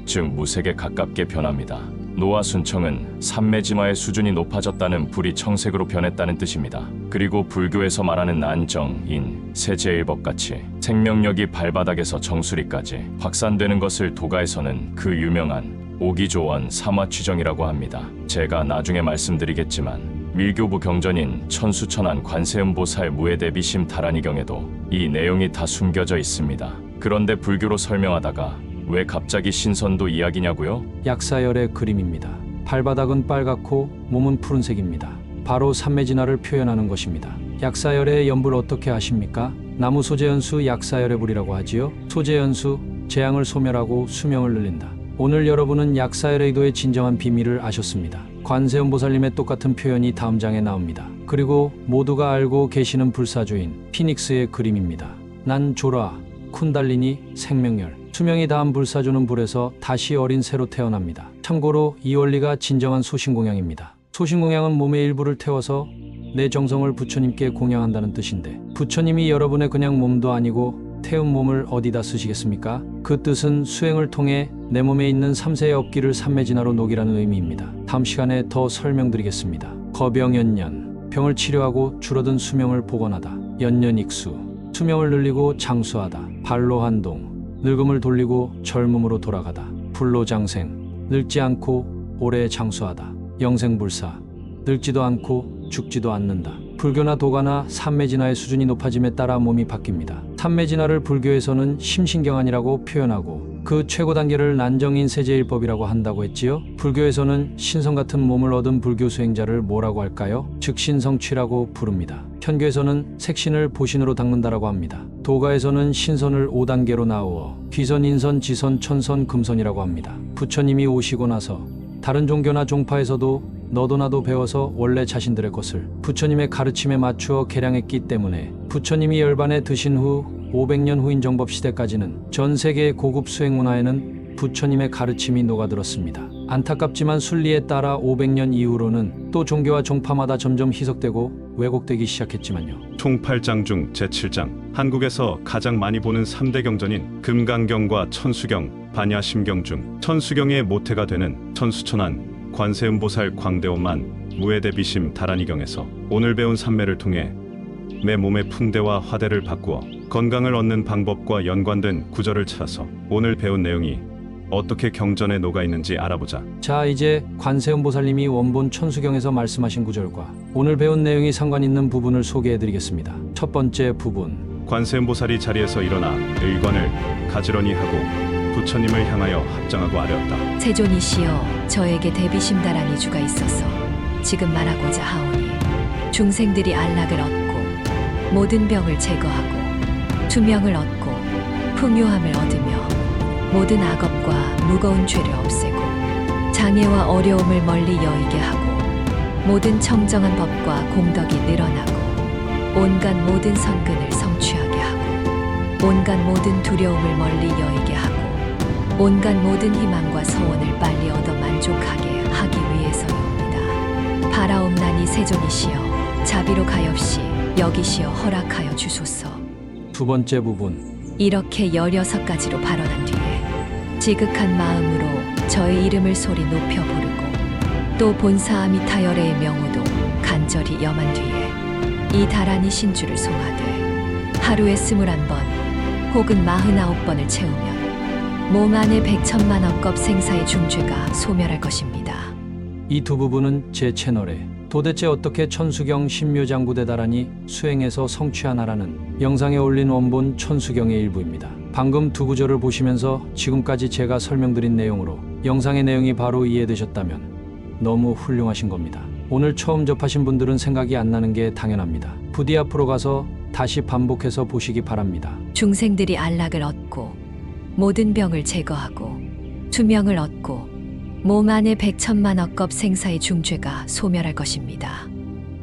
즉 무색에 가깝게 변합니다. 노화순청은 삼매진화의 수준이 높아졌다는 불이 청색으로 변했다는 뜻입니다. 그리고 불교에서 말하는 난정인, 세제일법같이 생명력이 발바닥에서 정수리까지 확산되는 것을 도가에서는 그 유명한 오기조원 삼화취정이라고 합니다. 제가 나중에 말씀드리겠지만 밀교부 경전인 천수천안 관세음보살 무해대비심 다란이경에도 이 내용이 다 숨겨져 있습니다. 그런데 불교로 설명하다가 왜 갑자기 신선도 이야기냐고요? 약사열의 그림입니다. 발바닥은 빨갛고 몸은 푸른색입니다. 바로 삼매진화를 표현하는 것입니다. 약사열의 연불 어떻게 아십니까? 나무 소재연수 약사열의 불이라고 하지요. 소재연수, 재앙을 소멸하고 수명을 늘린다. 오늘 여러분은 약사의 진정한 비밀을 아셨습니다. 관세음보살님의 똑같은 표현이 다음 장에 나옵니다. 그리고 모두가 알고 계시는 불사조인 피닉스의 그림입니다. 난 조라, 쿤달리니, 생명열, 수명이 다한 불사조는 불에서 다시 어린 새로 태어납니다. 참고로 이 원리가 진정한 소신공양입니다. 소신공양은 몸의 일부를 태워서 내 정성을 부처님께 공양한다는 뜻인데, 부처님이 여러분의 그냥 몸도 아니고 태운 몸을 어디다 쓰시겠습니까? 그 뜻은 수행을 통해 내 몸에 있는 3세의 업기를 삼매진화로 녹이라는 의미입니다. 다음 시간에 더 설명드리겠습니다. 거병연년, 병을 치료하고 줄어든 수명을 복원하다. 연년익수, 수명을 늘리고 장수하다. 발로한동, 늙음을 돌리고 젊음으로 돌아가다. 불로장생, 늙지 않고 오래 장수하다. 영생불사, 늙지도 않고 죽지도 않는다. 불교나 도가나 삼매진화의 수준이 높아짐에 따라 몸이 바뀝니다. 삼매진화를 불교에서는 심신경안이라고 표현하고 그 최고 단계를 난정인세제일법이라고 한다고 했지요. 불교에서는 신성 같은 몸을 얻은 불교 수행자를 뭐라고 할까요? 즉신성취라고 부릅니다. 현교에서는 색신을 보신으로 닦는다라고 합니다. 도가에서는 신선을 5단계로 나누어 귀선, 인선, 지선, 천선, 금선이라고 합니다. 부처님이 오시고 나서 다른 종교나 종파에서도 너도 나도 배워서 원래 자신들의 것을 부처님의 가르침에 맞추어 개량했기 때문에 부처님이 열반에 드신 후 500년 후인 정법시대까지는 전 세계의 고급 수행문화에는 부처님의 가르침이 녹아들었습니다. 안타깝지만 순리에 따라 500년 이후로는 또 종교와 종파마다 점점 희석되고 왜곡되기 시작했지만요. 총 8장 중 제7장, 한국에서 가장 많이 보는 3대 경전인 금강경과 천수경, 반야심경 중 천수경의 모태가 되는 천수천안 관세음보살 광대오만 무해대비심 다란이경에서 오늘 배운 삼매를 통해 내 몸의 풍대와 화대를 바꾸어 건강을 얻는 방법과 연관된 구절을 찾아서 오늘 배운 내용이 어떻게 경전에 녹아있는지 알아보자. 자, 이제 관세음보살님이 원본 천수경에서 말씀하신 구절과 오늘 배운 내용이 상관있는 부분을 소개해드리겠습니다. 첫 번째 부분, 관세음보살이 자리에서 일어나 의관을 가지런히 하고 부처님을 향하여 합장하고 아뢰었다. 세존이시여, 저에게 대비심다란 이주가 있어서 지금 말하고자 하오니 중생들이 안락을 얻고 모든 병을 제거하고 투명을 얻고 풍요함을 얻으며 모든 악업과 무거운 죄를 없애고 장애와 어려움을 멀리 여의게 하고 모든 청정한 법과 공덕이 늘어나고 온갖 모든 선근을 성취하게 하고 온갖 모든 두려움을 멀리 여의게 하고 온갖 모든 희망과 소원을 빨리 얻어 만족하게 하기 위해서입니다. 바라옵나니 세존이시여, 자비로가엾이 여기시여 허락하여 주소서. 두 번째 부분, 이렇게 16가지로 발언한 뒤에 지극한 마음으로 저의 이름을 소리 높여 부르고 또 본사아미타열의 명호도 간절히 염한 뒤에 이 다란이 신주를 송하되 하루에 21번 혹은 49번을 채우면 몸 안에 100천만억겁 생사의 중죄가 소멸할 것입니다. 이 두 부분은 제 채널에 도대체 어떻게 천수경 신묘장구대다란이 수행해서 성취하나라는 영상에 올린 원본 천수경의 일부입니다. 방금 두 구절을 보시면서 지금까지 제가 설명드린 내용으로 영상의 내용이 바로 이해되셨다면 너무 훌륭하신 겁니다. 오늘 처음 접하신 분들은 생각이 안 나는 게 당연합니다. 부디 앞으로 가서 다시 반복해서 보시기 바랍니다. 중생들이 안락을 얻고 모든 병을 제거하고 투명을 얻고 몸 안에 100천만억겁 생사의 중죄가 소멸할 것입니다.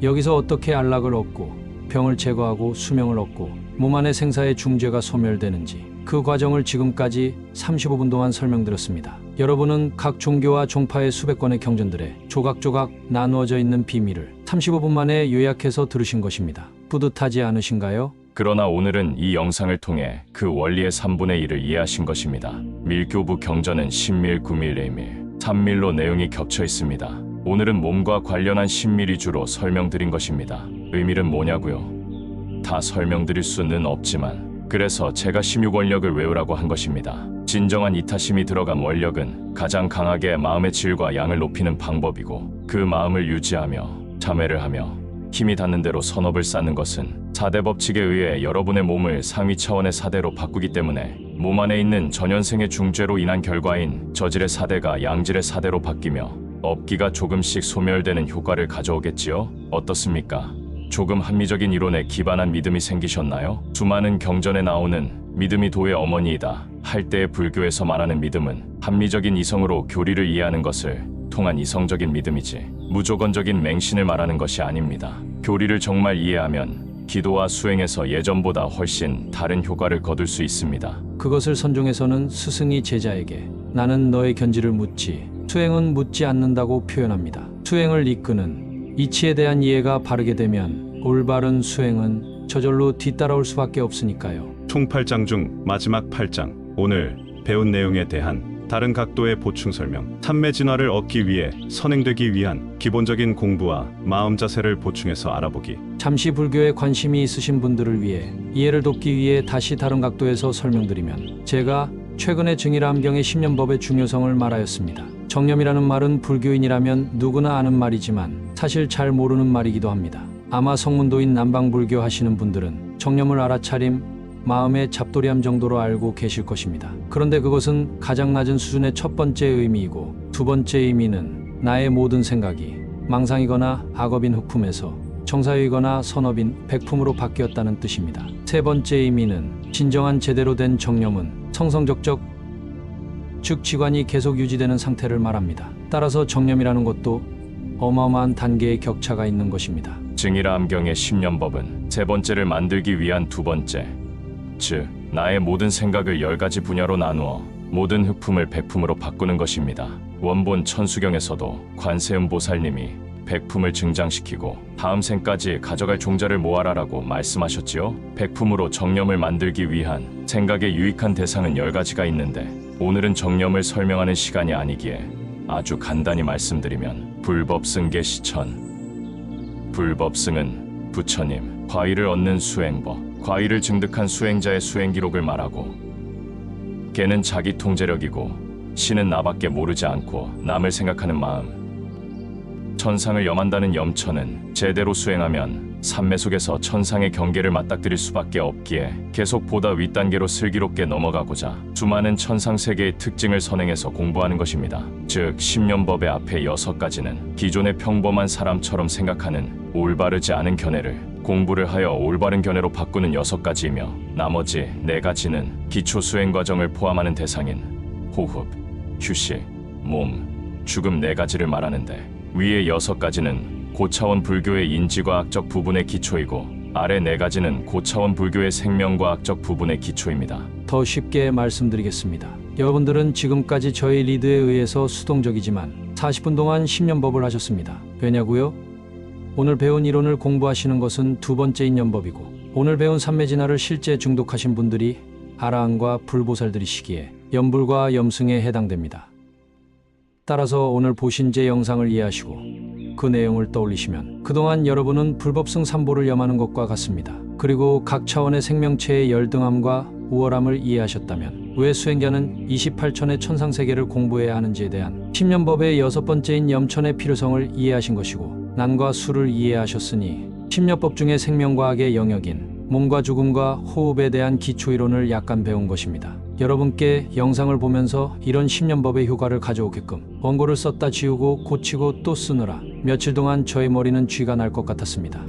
여기서 어떻게 안락을 얻고 병을 제거하고 수명을 얻고 몸 안의 생사의 중죄가 소멸되는지 그 과정을 지금까지 35분 동안 설명드렸습니다. 여러분은 각 종교와 종파의 수백 권의 경전들에 조각조각 나누어져 있는 비밀을 35분 만에 요약해서 들으신 것입니다. 뿌듯하지 않으신가요? 그러나 오늘은 이 영상을 통해 그 원리의 3분의 1을 이해하신 것입니다. 밀교부 경전은 신밀, 구밀, 내밀, 삼밀로 내용이 겹쳐 있습니다. 오늘은 몸과 관련한 신밀 위주로 설명드린 것입니다. 의밀은 뭐냐고요? 다 설명드릴 수는 없지만 그래서 제가 16원력을 외우라고 한 것입니다. 진정한 이타심이 들어간 원력은 가장 강하게 마음의 질과 양을 높이는 방법이고 그 마음을 유지하며 참회를 하며 힘이 닿는 대로 선업을 쌓는 것은 4대 법칙에 의해 여러분의 몸을 상위 차원의 4대로 바꾸기 때문에 몸 안에 있는 전현생의 중죄로 인한 결과인 저질의 4대가 양질의 4대로 바뀌며 업기가 조금씩 소멸되는 효과를 가져오겠지요? 어떻습니까? 조금 합리적인 이론에 기반한 믿음이 생기셨나요? 수많은 경전에 나오는 믿음이 도의 어머니이다. 할 때의 불교에서 말하는 믿음은 합리적인 이성으로 교리를 이해하는 것을 통한 이성적인 믿음이지 무조건적인 맹신을 말하는 것이 아닙니다. 교리를 정말 이해하면 기도와 수행에서 예전보다 훨씬 다른 효과를 거둘 수 있습니다. 그것을 선종에서는 스승이 제자에게 나는 너의 견지를 묻지 수행은 묻지 않는다고 표현합니다. 수행을 이끄는 이치에 대한 이해가 바르게 되면 올바른 수행은 저절로 뒤따라올 수밖에 없으니까요. 총 8장 중 마지막 8장, 오늘 배운 내용에 대한 다른 각도의 보충 설명, 참매 진화를 얻기 위해 선행되기 위한 기본적인 공부와 마음 자세를 보충해서 알아보기. 잠시 불교에 관심이 있으신 분들을 위해 이해를 돕기 위해 다시 다른 각도에서 설명드리면, 제가 최근에 증일암경의 10년법의 중요성을 말하였습니다. 정념이라는 말은 불교인이라면 누구나 아는 말이지만 사실 잘 모르는 말이기도 합니다. 아마 성문도인 남방불교 하시는 분들은 정념을 알아차림, 마음의 잡돌이함 정도로 알고 계실 것입니다. 그런데 그것은 가장 낮은 수준의 첫 번째 의미이고, 두 번째 의미는 나의 모든 생각이 망상이거나 악업인 흑품에서 정사유이거나 선업인 백품으로 바뀌었다는 뜻입니다. 세 번째 의미는 진정한 제대로 된 정념은 성성적적, 즉 지관이 계속 유지되는 상태를 말합니다. 따라서 정념이라는 것도 어마어마한 단계의 격차가 있는 것입니다. 증일암경의 10년법은 세 번째를 만들기 위한 두 번째, 즉 나의 모든 생각을 10가지 분야로 나누어 모든 흑품을 백품으로 바꾸는 것입니다. 원본 천수경에서도 관세음보살님이 백품을 증장시키고 다음 생까지 가져갈 종자를 모아라라고 말씀하셨지요. 백품으로 정념을 만들기 위한 생각의 유익한 대상은 10가지가 있는데, 오늘은 정념을 설명하는 시간이 아니기에 아주 간단히 말씀드리면, 불법승계시천. 불법승은 부처님, 과위를 얻는 수행법, 과위를 증득한 수행자의 수행 기록을 말하고, 걔는 자기 통제력이고 신은 나밖에 모르지 않고 남을 생각하는 마음, 천상을 염한다는 염천은 제대로 수행하면 삼매 속에서 천상의 경계를 맞닥뜨릴 수밖에 없기에 계속 보다 윗단계로 슬기롭게 넘어가고자 수많은 천상 세계의 특징을 선행해서 공부하는 것입니다. 즉 10년법의 앞에 6가지는 기존의 평범한 사람처럼 생각하는 올바르지 않은 견해를 공부를 하여 올바른 견해로 바꾸는 6가지이며, 나머지 4가지는 기초 수행 과정을 포함하는 대상인 호흡, 휴식, 몸, 죽음 4가지를 말하는데, 위의 6가지는 고차원 불교의 인지과학적 부분의 기초이고, 아래 4가지는 고차원 불교의 생명과학적 부분의 기초입니다. 더 쉽게 말씀드리겠습니다. 여러분들은 지금까지 저희 리드에 의해서 수동적이지만 40분 동안 10년법을 하셨습니다. 왜냐고요? 오늘 배운 이론을 공부하시는 것은 두 번째 인연법이고, 오늘 배운 삼매진화를 실제 중독하신 분들이 아라한과 불보살들이시기에 염불과 염승에 해당됩니다. 따라서 오늘 보신 제 영상을 이해하시고 그 내용을 떠올리시면 그동안 여러분은 불법승 3보를 염하는 것과 같습니다. 그리고 각 차원의 생명체의 열등함과 우월함을 이해하셨다면 왜 수행자는 28천의 천상세계를 공부해야 하는지에 대한 10년법의 6번째인 염천의 필요성을 이해하신 것이고, 난과 수를 이해하셨으니 10년법 중에 생명과학의 영역인 몸과 죽음과 호흡에 대한 기초이론을 약간 배운 것입니다. 여러분께 영상을 보면서 이런 10년법의 효과를 가져오게끔 원고를 썼다 지우고 고치고 또 쓰느라 며칠 동안 저의 머리는 쥐가 날 것 같았습니다.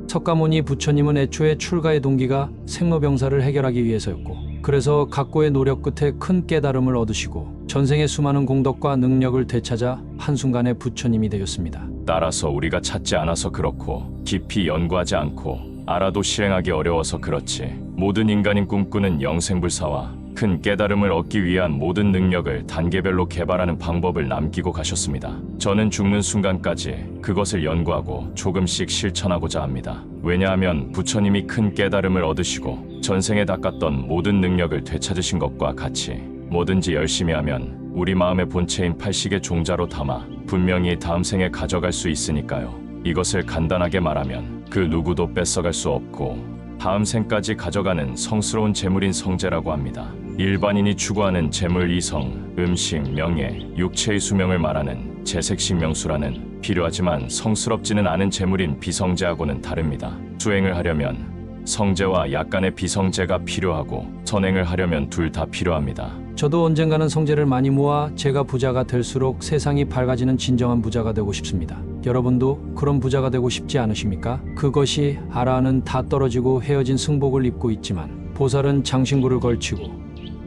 석가모니 부처님은 애초에 출가의 동기가 생로병사를 해결하기 위해서였고, 그래서 각고의 노력 끝에 큰 깨달음을 얻으시고 전생의 수많은 공덕과 능력을 되찾아 한순간에 부처님이 되었습니다. 따라서 우리가 찾지 않아서 그렇고 깊이 연구하지 않고 알아도 실행하기 어려워서 그렇지, 모든 인간인 꿈꾸는 영생불사와 큰 깨달음을 얻기 위한 모든 능력을 단계별로 개발하는 방법을 남기고 가셨습니다. 저는 죽는 순간까지 그것을 연구하고 조금씩 실천하고자 합니다. 왜냐하면 부처님이 큰 깨달음을 얻으시고 전생에 닦았던 모든 능력을 되찾으신 것과 같이 뭐든지 열심히 하면 우리 마음의 본체인 팔식의 종자로 담아 분명히 다음 생에 가져갈 수 있으니까요. 이것을 간단하게 말하면 그 누구도 뺏어갈 수 없고 다음 생까지 가져가는 성스러운 재물인 성재라고 합니다. 일반인이 추구하는 재물 이성, 음식, 명예, 육체의 수명을 말하는 재색식명수라는 필요하지만 성스럽지는 않은 재물인 비성재하고는 다릅니다. 수행을 하려면 성재와 약간의 비성재가 필요하고 선행을 하려면 둘 다 필요합니다. 저도 언젠가는 성재를 많이 모아 제가 부자가 될수록 세상이 밝아지는 진정한 부자가 되고 싶습니다. 여러분도 그런 부자가 되고 싶지 않으십니까? 그것이 아라한은 다 떨어지고 헤어진 승복을 입고 있지만 보살은 장신구를 걸치고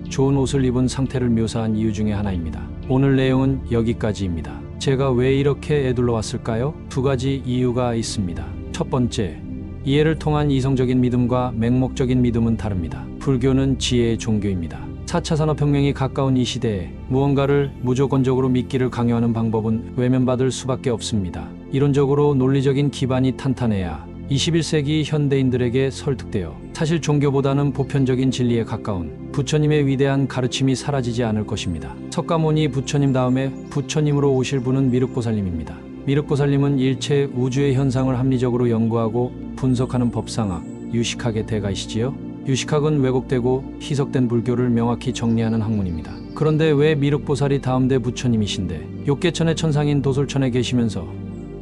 좋은 옷을 입은 상태를 묘사한 이유 중에 하나입니다. 오늘 내용은 여기까지입니다. 제가 왜 이렇게 애둘러 왔을까요? 두 가지 이유가 있습니다. 첫 번째, 이해를 통한 이성적인 믿음과 맹목적인 믿음은 다릅니다. 불교는 지혜의 종교입니다. 4차 산업혁명이 가까운 이 시대에 무언가를 무조건적으로 믿기를 강요하는 방법은 외면받을 수밖에 없습니다. 이론적으로 논리적인 기반이 탄탄해야 21세기 현대인들에게 설득되어 사실 종교보다는 보편적인 진리에 가까운 부처님의 위대한 가르침이 사라지지 않을 것입니다. 석가모니 부처님 다음에 부처님으로 오실 분은 미륵보살님입니다. 미륵보살님은 일체 우주의 현상을 합리적으로 연구하고 분석하는 법상학, 유식학의 대가이시지요. 유식학은 왜곡되고 희석된 불교를 명확히 정리하는 학문입니다. 그런데 왜 미륵보살이 다음대 부처님이신데 욕계천의 천상인 도솔천에 계시면서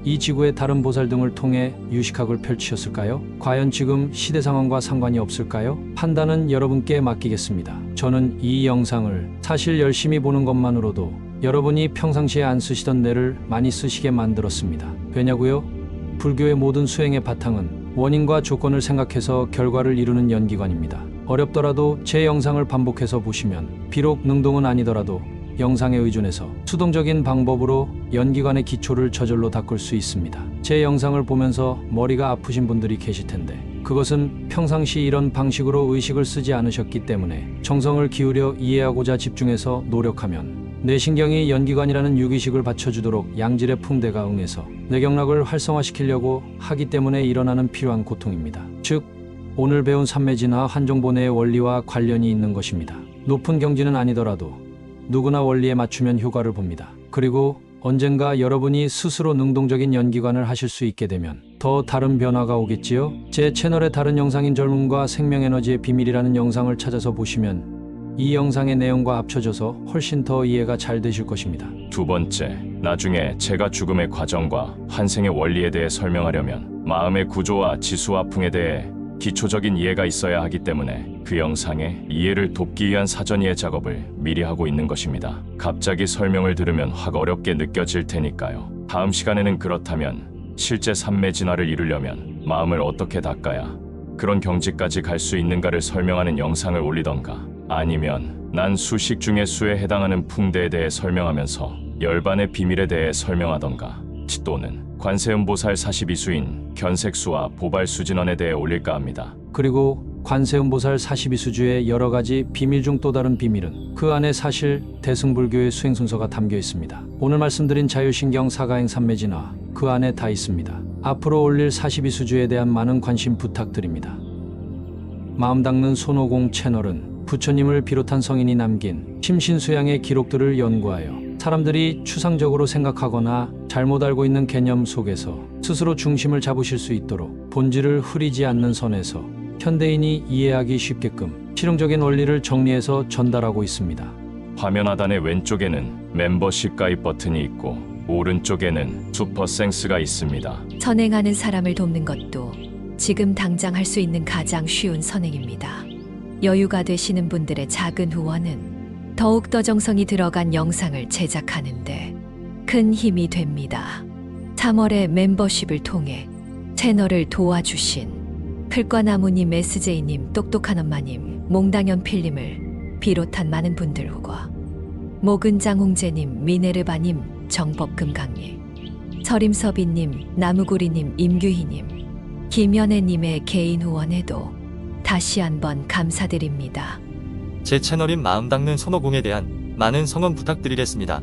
이 지구의 다른 보살 등을 통해 유식학을 펼치셨을까요? 과연 지금 시대 상황과 상관이 없을까요? 판단은 여러분께 맡기겠습니다. 저는 이 영상을 사실 열심히 보는 것만으로도 여러분이 평상시에 안 쓰시던 뇌를 많이 쓰시게 만들었습니다. 왜냐고요? 불교의 모든 수행의 바탕은 원인과 조건을 생각해서 결과를 이루는 연기관입니다. 어렵더라도 제 영상을 반복해서 보시면 비록 능동은 아니더라도 영상에 의존해서 수동적인 방법으로 연기관의 기초를 저절로 닦을 수 있습니다. 제 영상을 보면서 머리가 아프신 분들이 계실 텐데 그것은 평상시 이런 방식으로 의식을 쓰지 않으셨기 때문에 정성을 기울여 이해하고자 집중해서 노력하면 뇌신경이 연기관이라는 유기식을 받쳐주도록 양질의 풍대가 응해서 뇌경락을 활성화시키려고 하기 때문에 일어나는 필요한 고통입니다. 즉, 오늘 배운 삼매진화 한종본의 원리와 관련이 있는 것입니다. 높은 경지는 아니더라도 누구나 원리에 맞추면 효과를 봅니다. 그리고 언젠가 여러분이 스스로 능동적인 연기관을 하실 수 있게 되면 더 다른 변화가 오겠지요? 제 채널의 다른 영상인 젊음과 생명에너지의 비밀이라는 영상을 찾아서 보시면 이 영상의 내용과 합쳐져서 훨씬 더 이해가 잘 되실 것입니다. 두 번째, 나중에 제가 죽음의 과정과 환생의 원리에 대해 설명하려면 마음의 구조와 지수화풍에 대해 기초적인 이해가 있어야 하기 때문에 그 영상에 이해를 돕기 위한 사전 이해 작업을 미리 하고 있는 것입니다. 갑자기 설명을 들으면 확 어렵게 느껴질 테니까요. 다음 시간에는 그렇다면 실제 삼매 진화를 이루려면 마음을 어떻게 닦아야 그런 경지까지 갈 수 있는가를 설명하는 영상을 올리던가, 아니면 난 수식 중에 수에 해당하는 풍대에 대해 설명하면서 열반의 비밀에 대해 설명하던가, 또는 관세음보살 42수인 견색수와 보발수진원에 대해 올릴까 합니다. 그리고 관세음보살 42수주의 여러 가지 비밀 중 또 다른 비밀은 그 안에 사실 대승불교의 수행 순서가 담겨 있습니다. 오늘 말씀드린 자유신경 사가행 삼매진화 그 안에 다 있습니다. 앞으로 올릴 42수주에 대한 많은 관심 부탁드립니다. 마음 닦는 손오공 채널은 부처님을 비롯한 성인이 남긴 심신수양의 기록들을 연구하여 사람들이 추상적으로 생각하거나 잘못 알고 있는 개념 속에서 스스로 중심을 잡으실 수 있도록 본질을 흐리지 않는 선에서 현대인이 이해하기 쉽게끔 실용적인 원리를 정리해서 전달하고 있습니다. 화면 하단의 왼쪽에는 멤버십 가입 버튼이 있고 오른쪽에는 슈퍼생스가 있습니다. 선행하는 사람을 돕는 것도 지금 당장 할 수 있는 가장 쉬운 선행입니다. 여유가 되시는 분들의 작은 후원은 더욱더 정성이 들어간 영상을 제작하는데 큰 힘이 됩니다. 3월에 멤버십을 통해 채널을 도와주신 풀과나무님, SJ님, 똑똑한 엄마님, 몽당연필님을 비롯한 많은 분들과 목은장홍재님, 미네르바님, 정법금강님, 서림서비님, 나무구리님, 임규희님, 김연애님의 개인 후원에도 다시 한번 감사드립니다. 제 채널인 마음 닦는 손오공에 대한 많은 성원 부탁드리겠습니다.